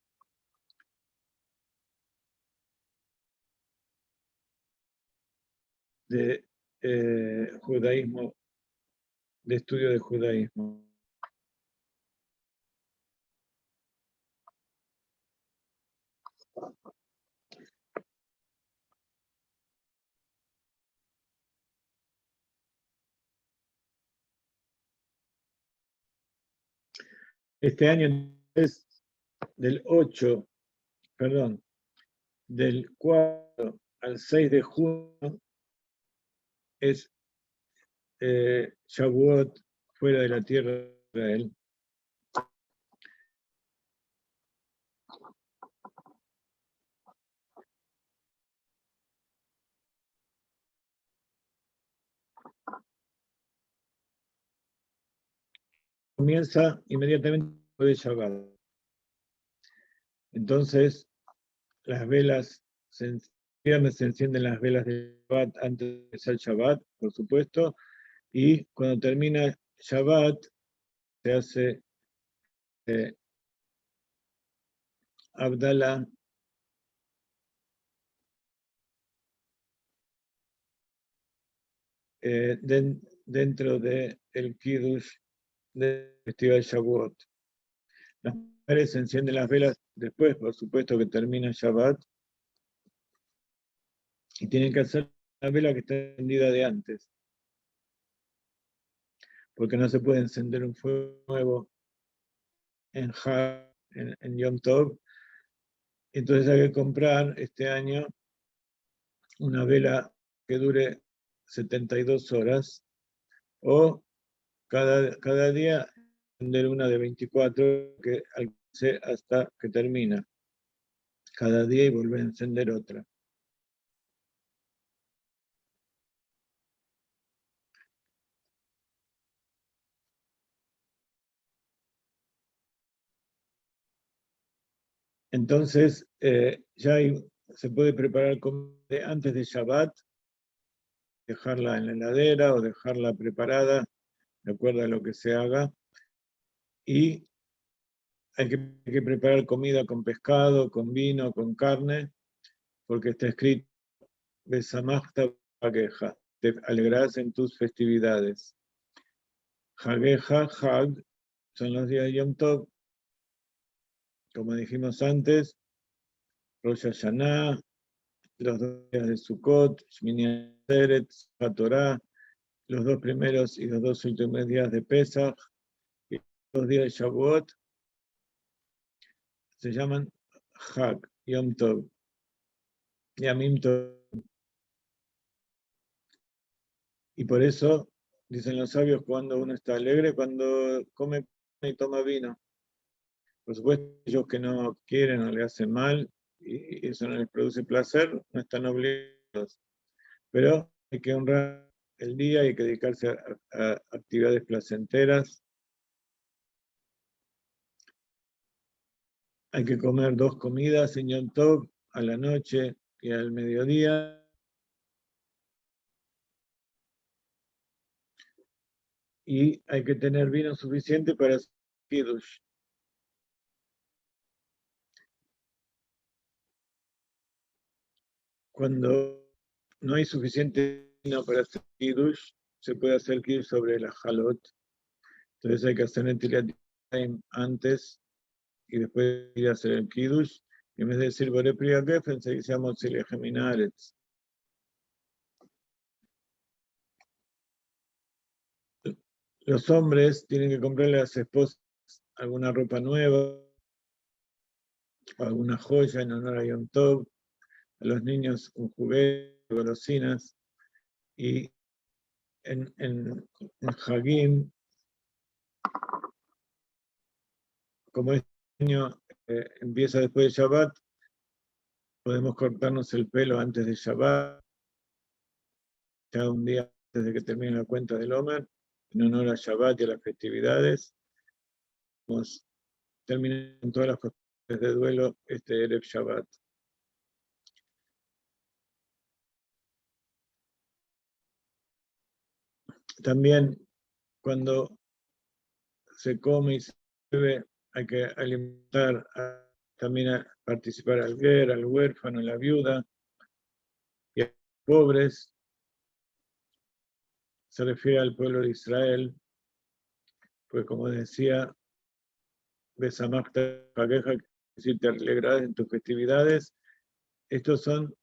judaísmo, de estudio de judaísmo. Este año es del 4 al 6 de junio es Shavuot fuera de la tierra de Israel. Comienza inmediatamente después de Shabbat. Entonces, las velas, se encienden las velas de Shabbat antes de empezar Shabbat, por supuesto, y cuando termina Shabbat se hace Abdalá dentro del Kiddush del festival Shavuot. Las mujeres encienden las velas después, por supuesto, que termina Shabbat, y tienen que hacer la vela que está encendida de antes, porque no se puede encender un fuego nuevo en Yom Tov. Entonces hay que comprar este año una vela que dure 72 horas, o cada día encender una de 24 que alcance hasta que termina. Cada día y volver a encender otra. Entonces, se puede preparar comida antes de Shabbat, dejarla en la heladera o dejarla preparada, de acuerdo a lo que se haga. Y hay que preparar comida con pescado, con vino, con carne, porque está escrito, Besamachta Hageja, te alegrarás en tus festividades. Hageja, Hag, son los días de Yom Tov, como dijimos antes, Rosh Hashanah, los 2 días de Sukkot, Shmini Atzeret, Simchat Torah, los 2 primeros y los 2 últimos días de Pesach, y los 2 días de Shavuot, se llaman Hag, Yom Tov, Yamim Tov. Y por eso, dicen los sabios, cuando uno está alegre, cuando come y toma vino. Por supuesto, ellos que no quieren o le hacen mal, y eso no les produce placer, no están obligados. Pero hay que honrar el día, hay que dedicarse a actividades placenteras. Hay que comer 2 comidas en Yom Tov, a la noche y al mediodía. Y hay que tener vino suficiente para hacer kiddush. Cuando no hay suficiente vino para hacer kiddush, se puede hacer kiddush sobre la halot. Entonces hay que hacer Netilat Yadayim antes y después ir a hacer el kiddush. Y en vez de decir Boré Priya Gefen, se dice Amotzilia Geminaretz. Los hombres tienen que comprarle a las esposas alguna ropa nueva, o alguna joya en honor a Yom Tov, a los niños un juguete, golosinas, y en Hagim, como este año empieza después de Shabbat, podemos cortarnos el pelo antes de Shabbat, ya un día antes de que termine la cuenta del Omer, en honor a Shabbat y a las festividades. Vamos a terminar con todas las costumbres de duelo este Erev Shabbat. También cuando se come y se bebe, hay que alimentar, también a participar al guer, al huérfano, a la viuda y a los pobres. Se refiere al pueblo de Israel, pues como decía, Besamachta Hageja, es decir, te alegrarás en tus festividades. Estos son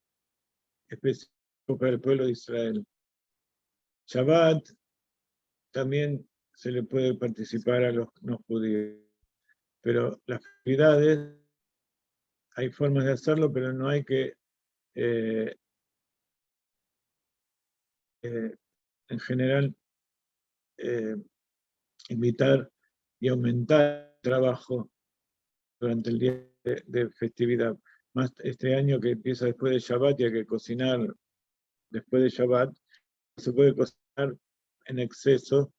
específicos para el pueblo de Israel. Shabbat también se le puede participar a los no judíos, pero las festividades hay formas de hacerlo, pero no hay que en general invitar y aumentar el trabajo durante el día de festividad. Más este año que empieza después de Shabbat y hay que cocinar después de Shabbat, se puede cocinar en exceso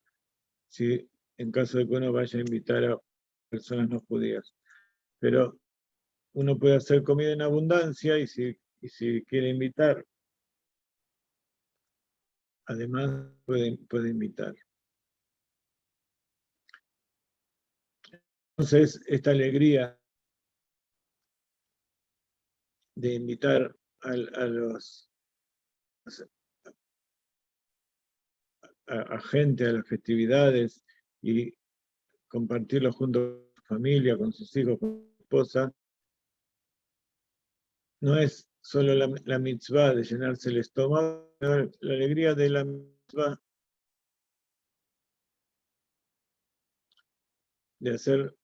si en caso de que uno vaya a invitar a personas no judías. Pero uno puede hacer comida en abundancia y si quiere invitar, además puede invitar. Entonces, esta alegría de invitar a gente a las festividades y compartirlo junto con su familia, con sus hijos, con su esposa, no es solo la mitzvah de llenarse el estómago, sino la alegría de la mitzvah de hacer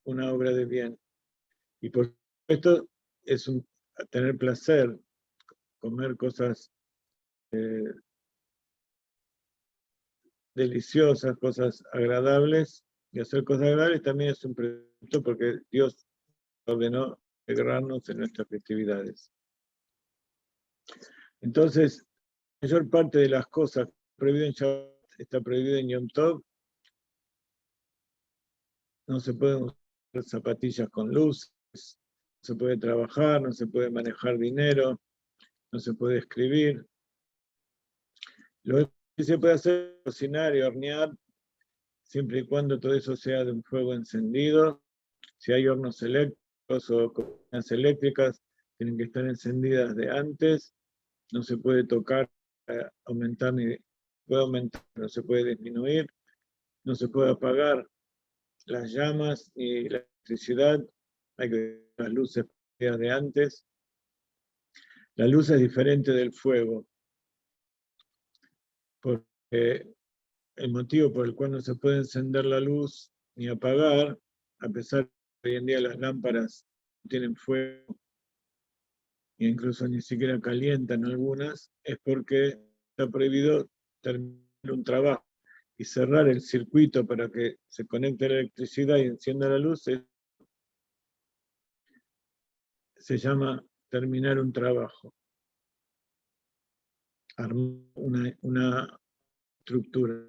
una obra de bien. Y por supuesto es tener placer, comer cosas deliciosas, cosas agradables, y hacer cosas agradables también es un precepto porque Dios ordenó alegrarnos en nuestras festividades. Entonces, la mayor parte de las cosas prohibidas en Shabbat está prohibida en Yom Tov. No se pueden usar zapatillas con luces, no se puede trabajar, no se puede manejar dinero, no se puede escribir. Lo que se puede hacer es cocinar y hornear, siempre y cuando todo eso sea de un fuego encendido. Si hay hornos eléctricos o cocinas eléctricas, tienen que estar encendidas de antes. No se puede tocar, aumentar, no se puede disminuir, no se puede apagar las llamas ni la electricidad, hay que ver las luces de antes. La luz es diferente del fuego, porque el motivo por el cual no se puede encender la luz ni apagar, a pesar de que hoy en día las lámparas no tienen fuego, e incluso ni siquiera calientan algunas, es porque está prohibido terminar un trabajo. y cerrar el circuito para que se conecte la electricidad y encienda la luz, se llama terminar un trabajo, armar una estructura.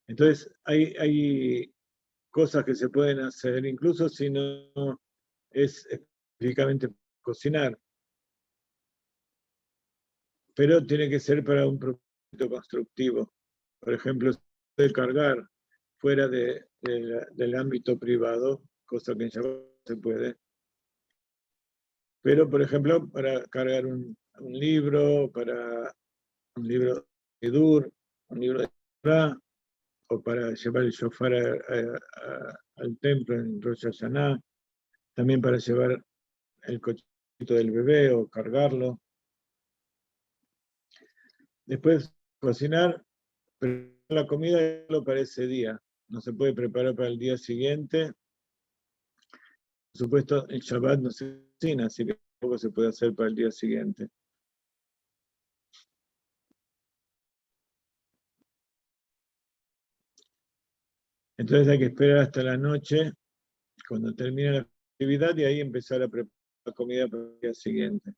Entonces, hay cosas que se pueden hacer, incluso si no es específicamente cocinar, pero tiene que ser para un propósito constructivo. Por ejemplo, se puede cargar fuera del ámbito privado, cosa que en Shabbat se puede. Pero, por ejemplo, para cargar un libro, para un libro de Sidur, un libro de Torah, o para llevar el shofar al templo en Rosh Hashanah, también para llevar el cochito del bebé o cargarlo. Después cocinar, pero la comida es solo para ese día, no se puede preparar para el día siguiente. Por supuesto, el Shabbat no se cocina, así que tampoco se puede hacer para el día siguiente. Entonces hay que esperar hasta la noche, cuando termine la actividad, y ahí empezar a preparar la comida para el día siguiente.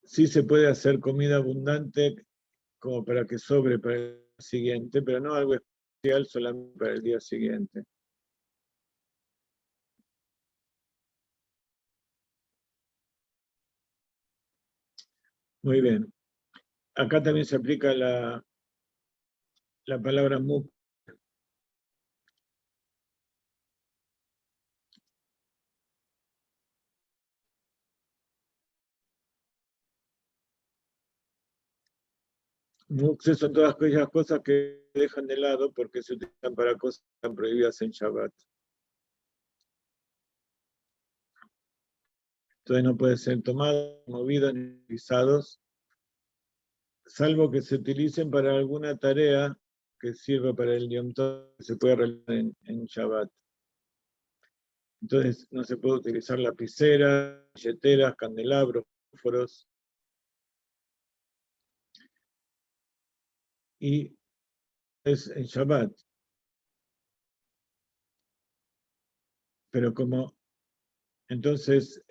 Sí se puede hacer comida abundante como para que sobre para el día siguiente, pero no algo especial solamente para el día siguiente. Muy bien. Acá también se aplica la palabra muk. Mukse son todas aquellas cosas que dejan de lado porque se utilizan para cosas que están prohibidas en Shabbat. Entonces no pueden ser tomados, movidos ni utilizados, salvo que se utilicen para alguna tarea que sirva para el Yom Tov, que se puede realizar en Shabbat. Entonces no se puede utilizar lapiceras, billeteras, candelabros, fósforos. Y es en Shabbat. Pero como, entonces,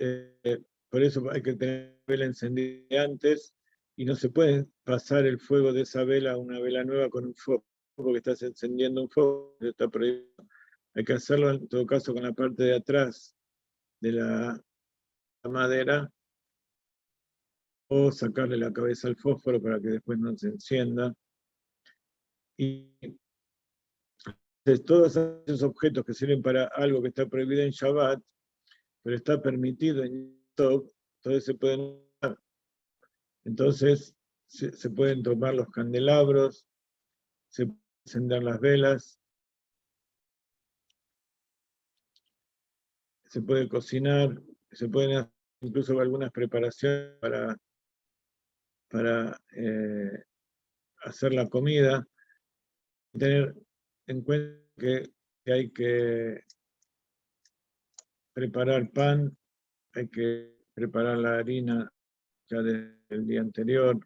por eso hay que tener vela encendida antes y no se puede pasar el fuego de esa vela a una vela nueva con un fuego, porque estás encendiendo un fuego, está prohibido. Hay que hacerlo en todo caso con la parte de atrás de la madera o sacarle la cabeza al fósforo para que después no se encienda. Y entonces, todos esos objetos que sirven para algo que está prohibido en Shabbat, pero está permitido en Tov, entonces se pueden usar. Entonces se pueden tomar los candelabros, se pueden encender las velas, se puede cocinar, se pueden hacer incluso algunas preparaciones para hacer la comida. Tener en cuenta que hay que preparar pan, hay que preparar la harina ya desde el día anterior,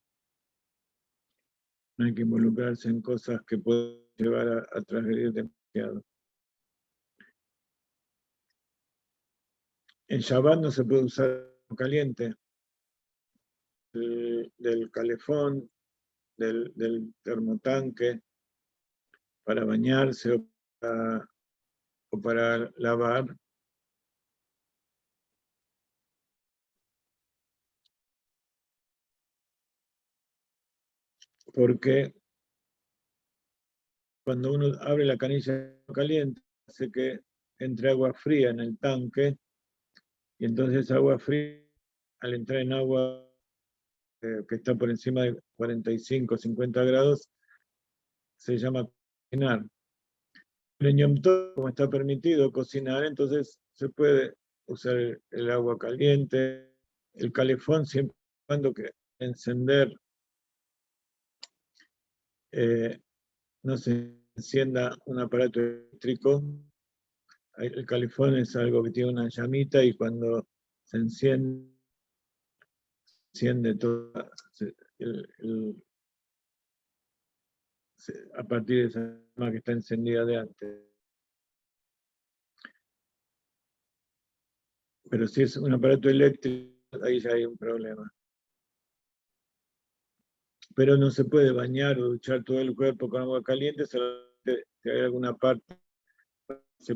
no hay que involucrarse en cosas que pueden llevar a transgredir demasiado. En Shabbat no se puede usar agua caliente del calefón, del termotanque, para bañarse o para lavar. Porque cuando uno abre la canilla de agua caliente, hace que entre agua fría en el tanque, y entonces agua fría, al entrar en agua que está por encima de 45, 50 grados, se llama cocinar. En Yom Tov, como está permitido cocinar, entonces se puede usar el agua caliente, el calefón, siempre y cuando que encender no se encienda un aparato eléctrico. El calefón es algo que tiene una llamita y cuando se enciende toda a partir de esa llama que está encendida de antes. Pero si es un aparato eléctrico, ahí ya hay un problema. Pero no se puede bañar o duchar todo el cuerpo con agua caliente, solamente si hay alguna parte,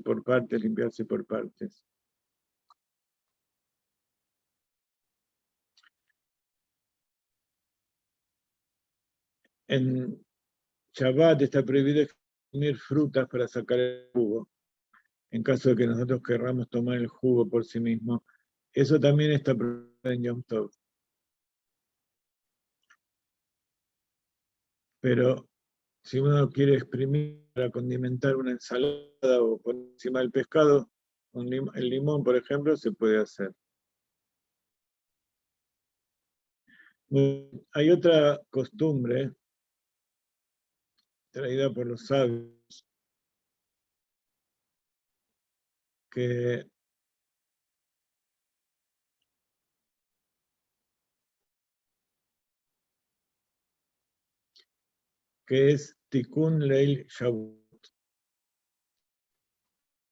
por partes, limpiarse por partes. En Shabbat está prohibido consumir frutas para sacar el jugo, en caso de que nosotros querramos tomar el jugo por sí mismo. Eso también está prohibido en Yom Tov. Pero si uno quiere exprimir para condimentar una ensalada o por encima del pescado, el limón, por ejemplo, se puede hacer. Hay otra costumbre traída por los sabios que es Tikkun Leil Shavuot.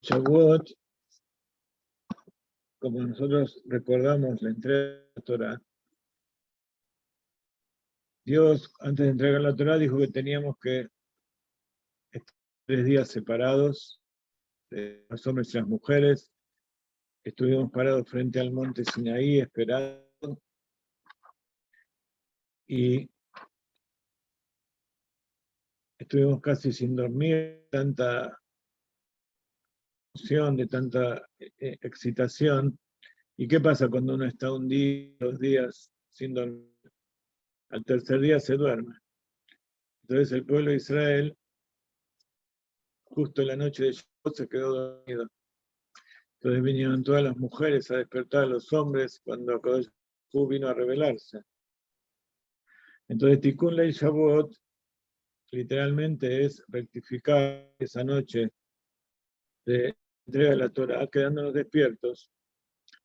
Shavuot, como nosotros recordamos la entrega de la Torá, Dios, antes de entregar la Torá, dijo que teníamos que estar 3 días separados, los hombres y las mujeres. Estuvimos parados frente al monte Sinaí esperando y estuvimos casi sin dormir, de tanta emoción, de tanta excitación. ¿Y qué pasa cuando uno está un día, 2 días sin dormir? Al tercer día se duerme. Entonces el pueblo de Israel, justo en la noche de Shavuot, se quedó dormido. Entonces vinieron todas las mujeres a despertar a los hombres cuando Akadosh Hu vino a rebelarse. Entonces Tikkun Leil Shavuot literalmente es rectificar esa noche de entrega de la Torah, quedándonos despiertos.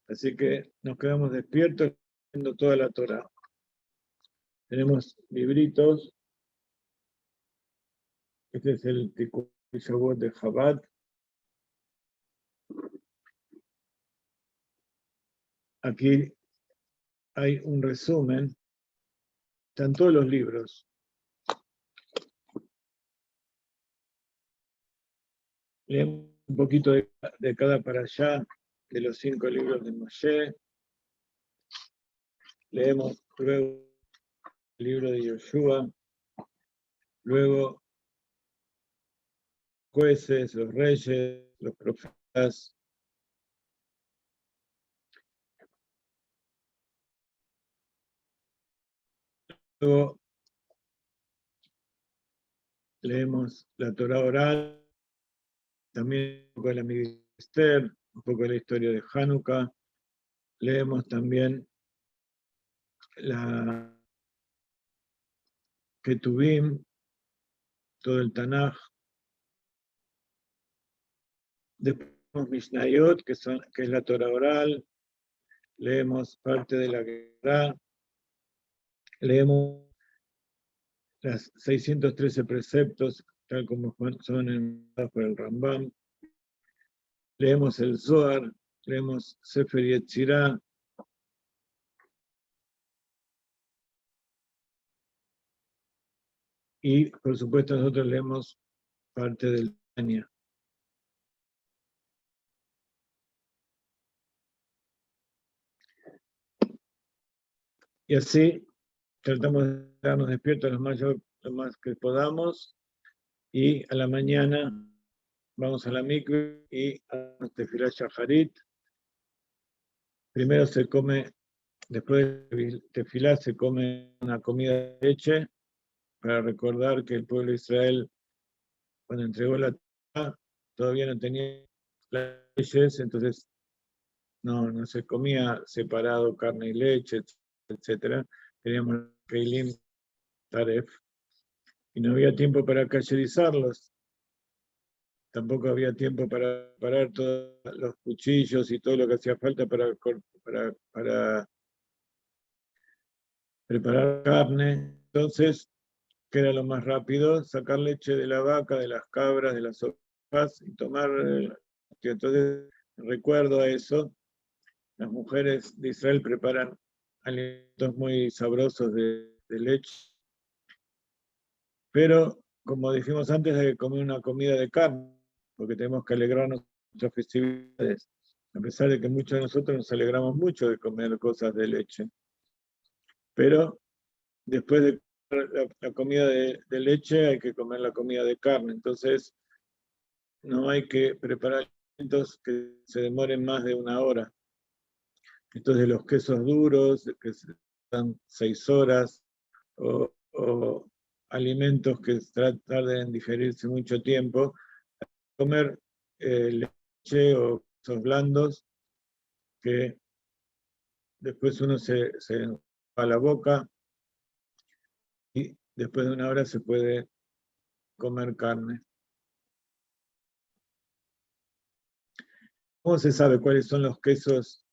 Así que nos quedamos despiertos leyendo toda la Torah. Tenemos libritos. Este es el Tikkun Leil Shavuot de Chabad. Aquí hay un resumen. Están todos los libros. Leemos un poquito de cada parashá, de los 5 libros de Moshe. Leemos luego el libro de Yoshua, luego jueces, los reyes, los profetas. Luego leemos la Torah oral, también un poco de la Esther, un poco de la historia de Hanukkah. Leemos también la Ketuvim, todo el Tanaj. Después leemos Mishnayot, que es la Torah oral. Leemos parte de la Gemara. Leemos las 613 preceptos, tal como son enviados por el Rambam. Leemos el Zohar, leemos Sefer Yetzirah. Y, por supuesto, nosotros leemos parte del Tania. Y así tratamos de quedarnos despiertos lo más que podamos. Y a la mañana vamos a la mikve y a la tefilá shaharit. Primero se come, después de tefilá se come una comida de leche para recordar que el pueblo de Israel, cuando entregó la Torá, todavía no tenía las leyes, entonces no se comía separado carne y leche, etc. Teníamos Keilim Taref y no había tiempo para cacherizarlos. tampoco había tiempo para preparar todos los cuchillos y todo lo que hacía falta para preparar carne. Entonces, ¿qué era lo más rápido? Sacar leche de la vaca, de las cabras, de las ovejas y tomar. Entonces, recuerdo a eso, las mujeres de Israel preparan alimentos muy sabrosos de leche, pero como dijimos antes, hay que comer una comida de carne, porque tenemos que alegrarnos de nuestras festividades, a pesar de que muchos de nosotros nos alegramos mucho de comer cosas de leche. Pero después de la comida de leche hay que comer la comida de carne, entonces no hay que preparar alimentos que se demoren más de 1 hora. Entonces los quesos duros, que están 6 horas, o alimentos que tarden en digerirse mucho tiempo, comer leche o quesos blandos que después uno se a la boca y después de 1 hora se puede comer carne. ¿Cómo se sabe cuáles son los quesos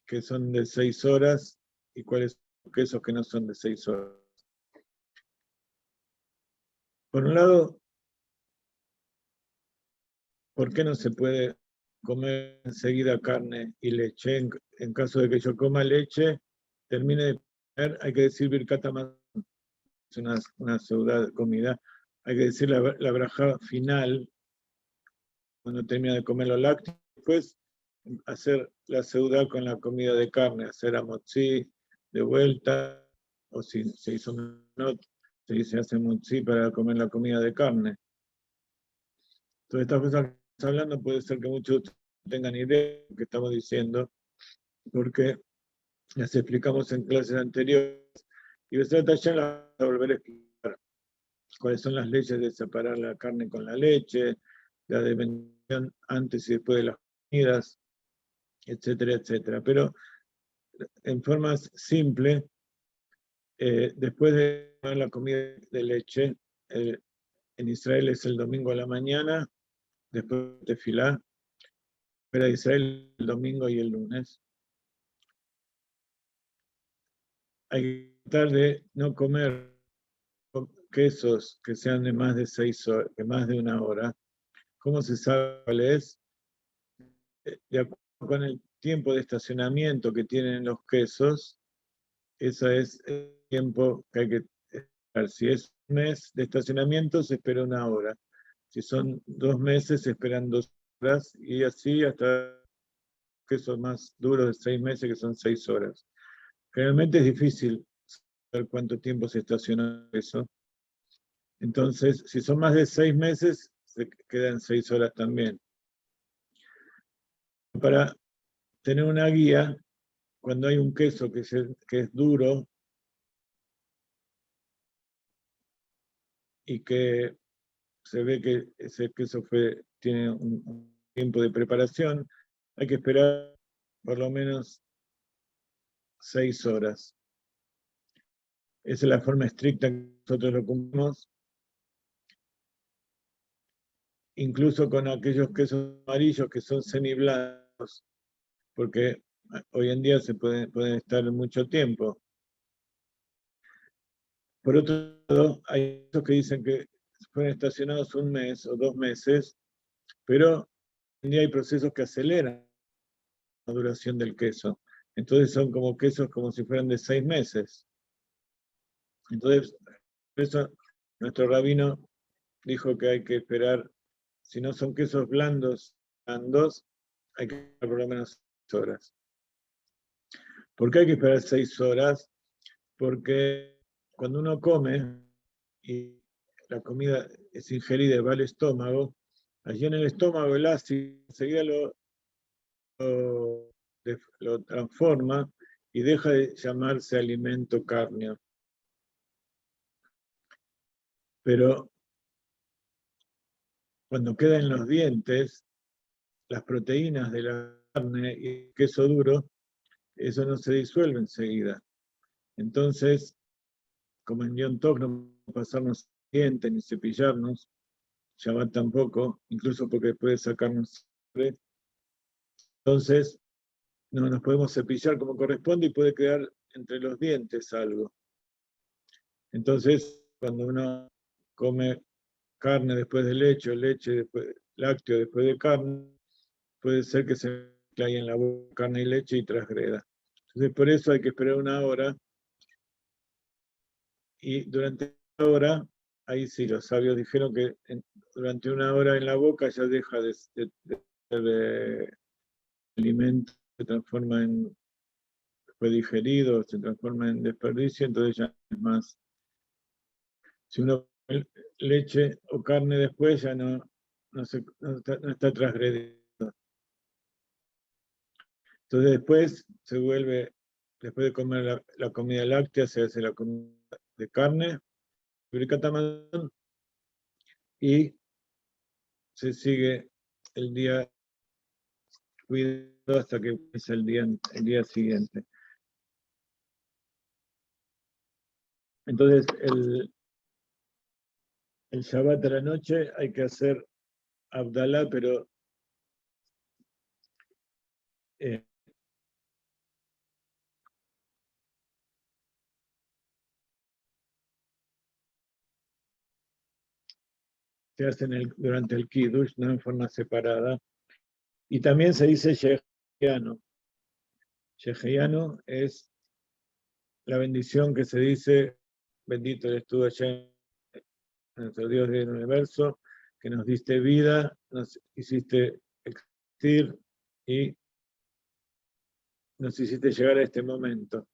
que son de 6 horas y cuáles son los quesos que no son de 6 horas? Por un lado, ¿por qué no se puede comer enseguida carne y leche? En caso de que yo coma leche, termine de comer, hay que decir Birkat Hamazon, es una seudá de comida, hay que decir la brajá final, cuando termina de comer los lácteos, después hacer la seudá con la comida de carne, hacer amotzi de vuelta, o si se hizo menot, se hace motzi para comer la comida de carne. Todas estas cosas que estamos hablando puede ser que muchos no tengan idea de lo que estamos diciendo, porque las explicamos en clases anteriores, y Besrat Hashem las vamos a volver a explicar. Cuáles son las leyes de separar la carne con la leche, la de bendición antes y después de las comidas, etcétera, etcétera. Pero en forma simple, después de comer la comida de leche, en Israel es el domingo a la mañana, después de tefilá, pero Israel el domingo y el lunes. Hay que tratar de no comer quesos que sean de más de 6 horas, de más de 1 hora. ¿Cómo se sabe cuál es? De acuerdo con el tiempo de estacionamiento que tienen los quesos, ese es el tiempo que hay que esperar. Si es 1 mes de estacionamiento, se espera 1 hora. Si son 2 meses, se esperan 2 horas, y así hasta quesos más duros de 6 meses, que son 6 horas. Generalmente es difícil saber cuánto tiempo se estaciona eso. Entonces, si son más de 6 meses, se quedan 6 horas también. Para tener una guía, cuando hay un queso que es duro y que se ve que ese queso tiene un tiempo de preparación, hay que esperar por lo menos 6 horas. Esa es la forma estricta que nosotros lo cumplimos, incluso con aquellos quesos amarillos que son semiblancos, porque hoy en día pueden estar mucho tiempo. Por otro lado, hay quesos que dicen que fueron estacionados 1 mes o 2 meses, pero hoy en día hay procesos que aceleran la duración del queso. Entonces son como quesos como si fueran de 6 meses. Entonces, por eso nuestro rabino dijo que hay que esperar, si no son quesos blandos, hay que esperar por lo menos 6 horas. ¿Por qué hay que esperar 6 horas? Porque cuando uno come y la comida es ingerida y va al estómago, allí en el estómago el ácido enseguida lo transforma y deja de llamarse alimento cárneo. Pero cuando queda en los dientes, las proteínas de la carne y el queso duro, eso no se disuelve enseguida. Entonces, como en Yom Tov no pasarnos dientes ni cepillarnos, Shabbat tampoco, incluso porque puede sacarnos sangre. Entonces, no nos podemos cepillar como corresponde y puede quedar entre los dientes algo. Entonces, cuando uno come carne después de leche, o leche después, lácteo después de carne, puede ser que se mezcle ahí en la boca carne y leche y transgreda. Entonces, por eso hay que esperar 1 hora, y durante 1 hora, ahí sí, los sabios dijeron que durante 1 hora en la boca ya deja de ser alimento, se transforma en, fue digerido, se transforma en desperdicio, entonces ya es más. Si uno come leche o carne después, ya no está transgredido. Entonces después se vuelve, después de comer la comida láctea, se hace la comida de carne, y se sigue el día cuidado hasta que empieza el día siguiente. Entonces, el Shabbat a la noche hay que hacer Abdalá, pero se hacen durante el Kiddush, no en forma separada. Y también se dice Sheheanu. Sheheanu es la bendición que se dice: bendito eres tú, Hashem, nuestro Dios del universo, que nos diste vida, nos hiciste existir y nos hiciste llegar a este momento.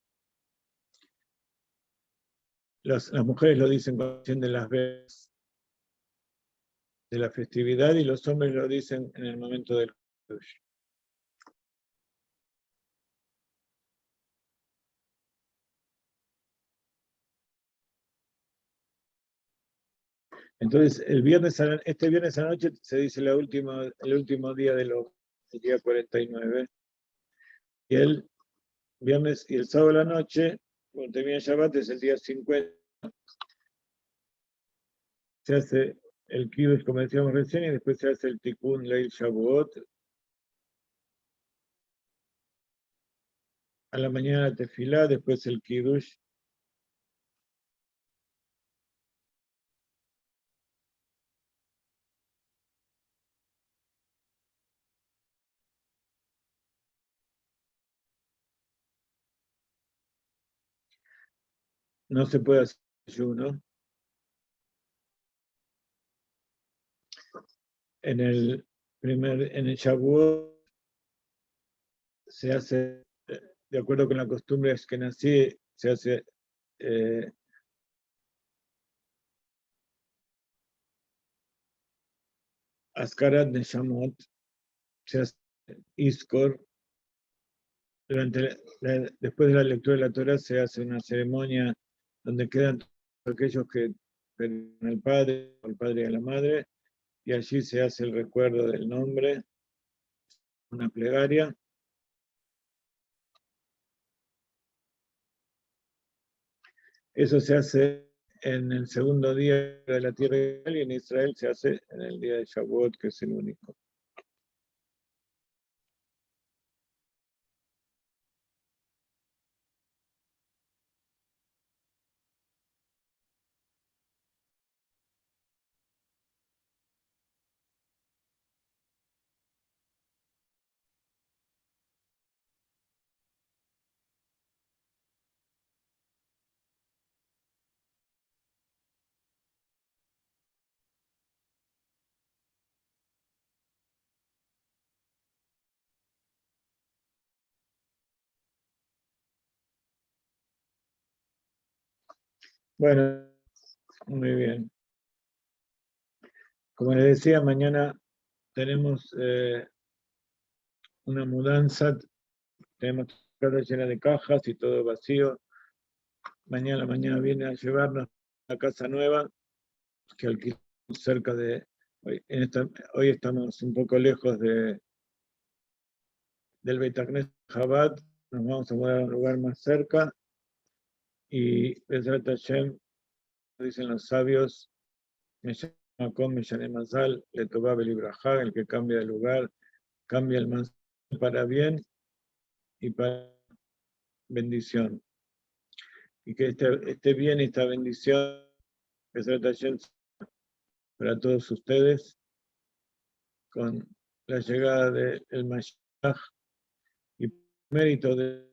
Las mujeres lo dicen cuando encienden las velas de la festividad, y los hombres lo dicen en el momento del Kiddush. Entonces, este viernes a la noche se dice el último día del día 49. Y el viernes y el sábado a la noche, cuando termina Shabbat, es el día 50. Se hace el Kiddush, como decíamos recién, y después se hace el Tikkun Leil Shavuot. A la mañana la Tefilá, después el Kiddush. No se puede hacer ayuno. En el Shavuot se hace, de acuerdo con la costumbre que nací, se hace Askarat Neshamot, se hace Iskor. Después de la lectura de la Torah se hace una ceremonia donde quedan todos aquellos que perdieron al padre, o al padre y a la madre, y allí se hace el recuerdo del nombre, una plegaria. Eso se hace en el segundo día de la tierra de Israel, y en Israel se hace en el día de Shavuot, que es el único. Bueno, muy bien. Como les decía, mañana tenemos una mudanza, tenemos casa llena de cajas y todo vacío. Mañana viene a llevarnos a la casa nueva que alquilamos cerca de. Hoy estamos un poco lejos del Beit Knesset Chabad, nos vamos a mudar a un lugar más cerca, y Bezrat Hashem, dicen los sabios, Makom Meshane Mazal, le Tová Belibrajá, el que cambia de lugar, cambia el Mazal para bien y para bendición. Y que este bien y esta bendición que se trata para todos ustedes con la llegada del Mashiach y mérito de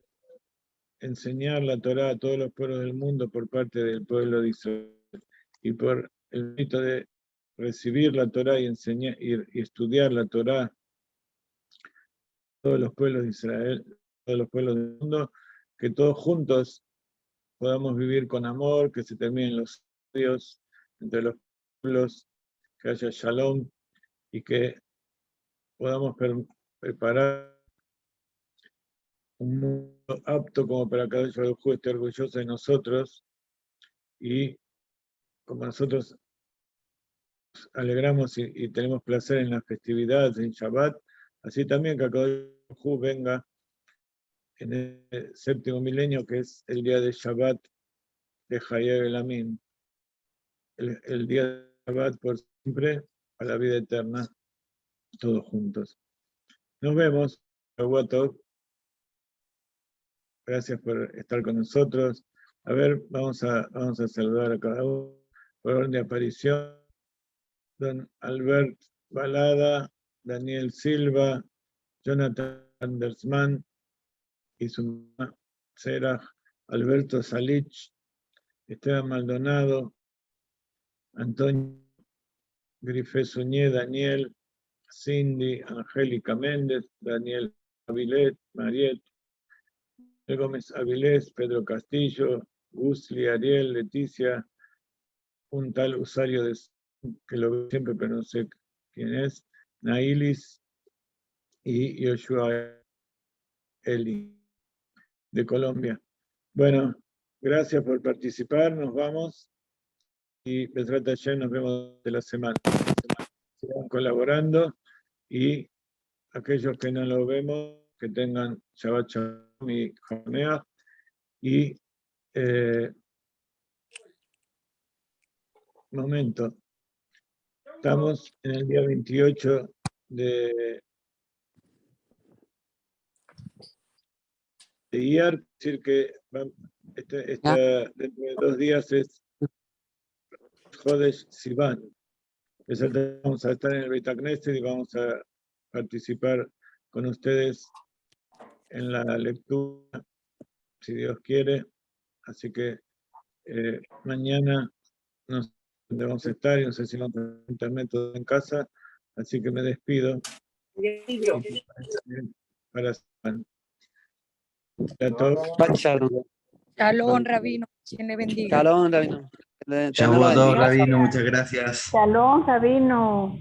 enseñar la Torá a todos los pueblos del mundo por parte del pueblo de Israel y por el mérito de recibir la Torá y enseñar y estudiar la Torá a todos los pueblos de Israel, todos los pueblos del mundo, que todos juntos podamos vivir con amor, que se terminen los odios entre los pueblos, que haya shalom y que podamos preparar un mundo apto como para que cada uno esté orgulloso de nosotros y como nosotros nos alegramos y tenemos placer en las festividades, en Shabbat, así también que cada uno venga en el séptimo milenio, que es el día de Shabbat de Hayab el Amin, el día de Shabbat por siempre, a la vida eterna, todos juntos. Nos vemos. Gracias por estar con nosotros. A ver, vamos a saludar a cada uno. Por orden de aparición, don Albert Balada, Daniel Silva, Jonathan Andersman y su mamá Seraj, Alberto Salich, Esteban Maldonado, Antonio Grifé Suñé, Daniel, Cindy, Angélica Méndez, Daniel Avilés, Mariet, Gómez Avilés, Pedro Castillo, Gusli, Ariel, Leticia, un tal usuario que lo veo siempre pero no sé quién es, Nailis y Yoshua Eli de Colombia. Bueno, gracias por participar, nos vamos y Besrat Hashem nos vemos de la semana. Sigan colaborando y aquellos que no lo vemos, que tengan Shabbat Shalom y Hameach y momento. Estamos en el día 28 de Iyar, es decir que dentro de 2 días es Jodesh Sivan. Vamos a estar en el Beit HaKnesset y vamos a participar con ustedes en la lectura, si Dios quiere. Así que mañana no sé dónde vamos a estar y no sé si vamos a tener internet todo en casa, así que me despido. Para Shalom, Rabino. Quien le bendiga. Shalom, Rabino. Shabbat Rabino, muchas gracias. Shalom, Rabino.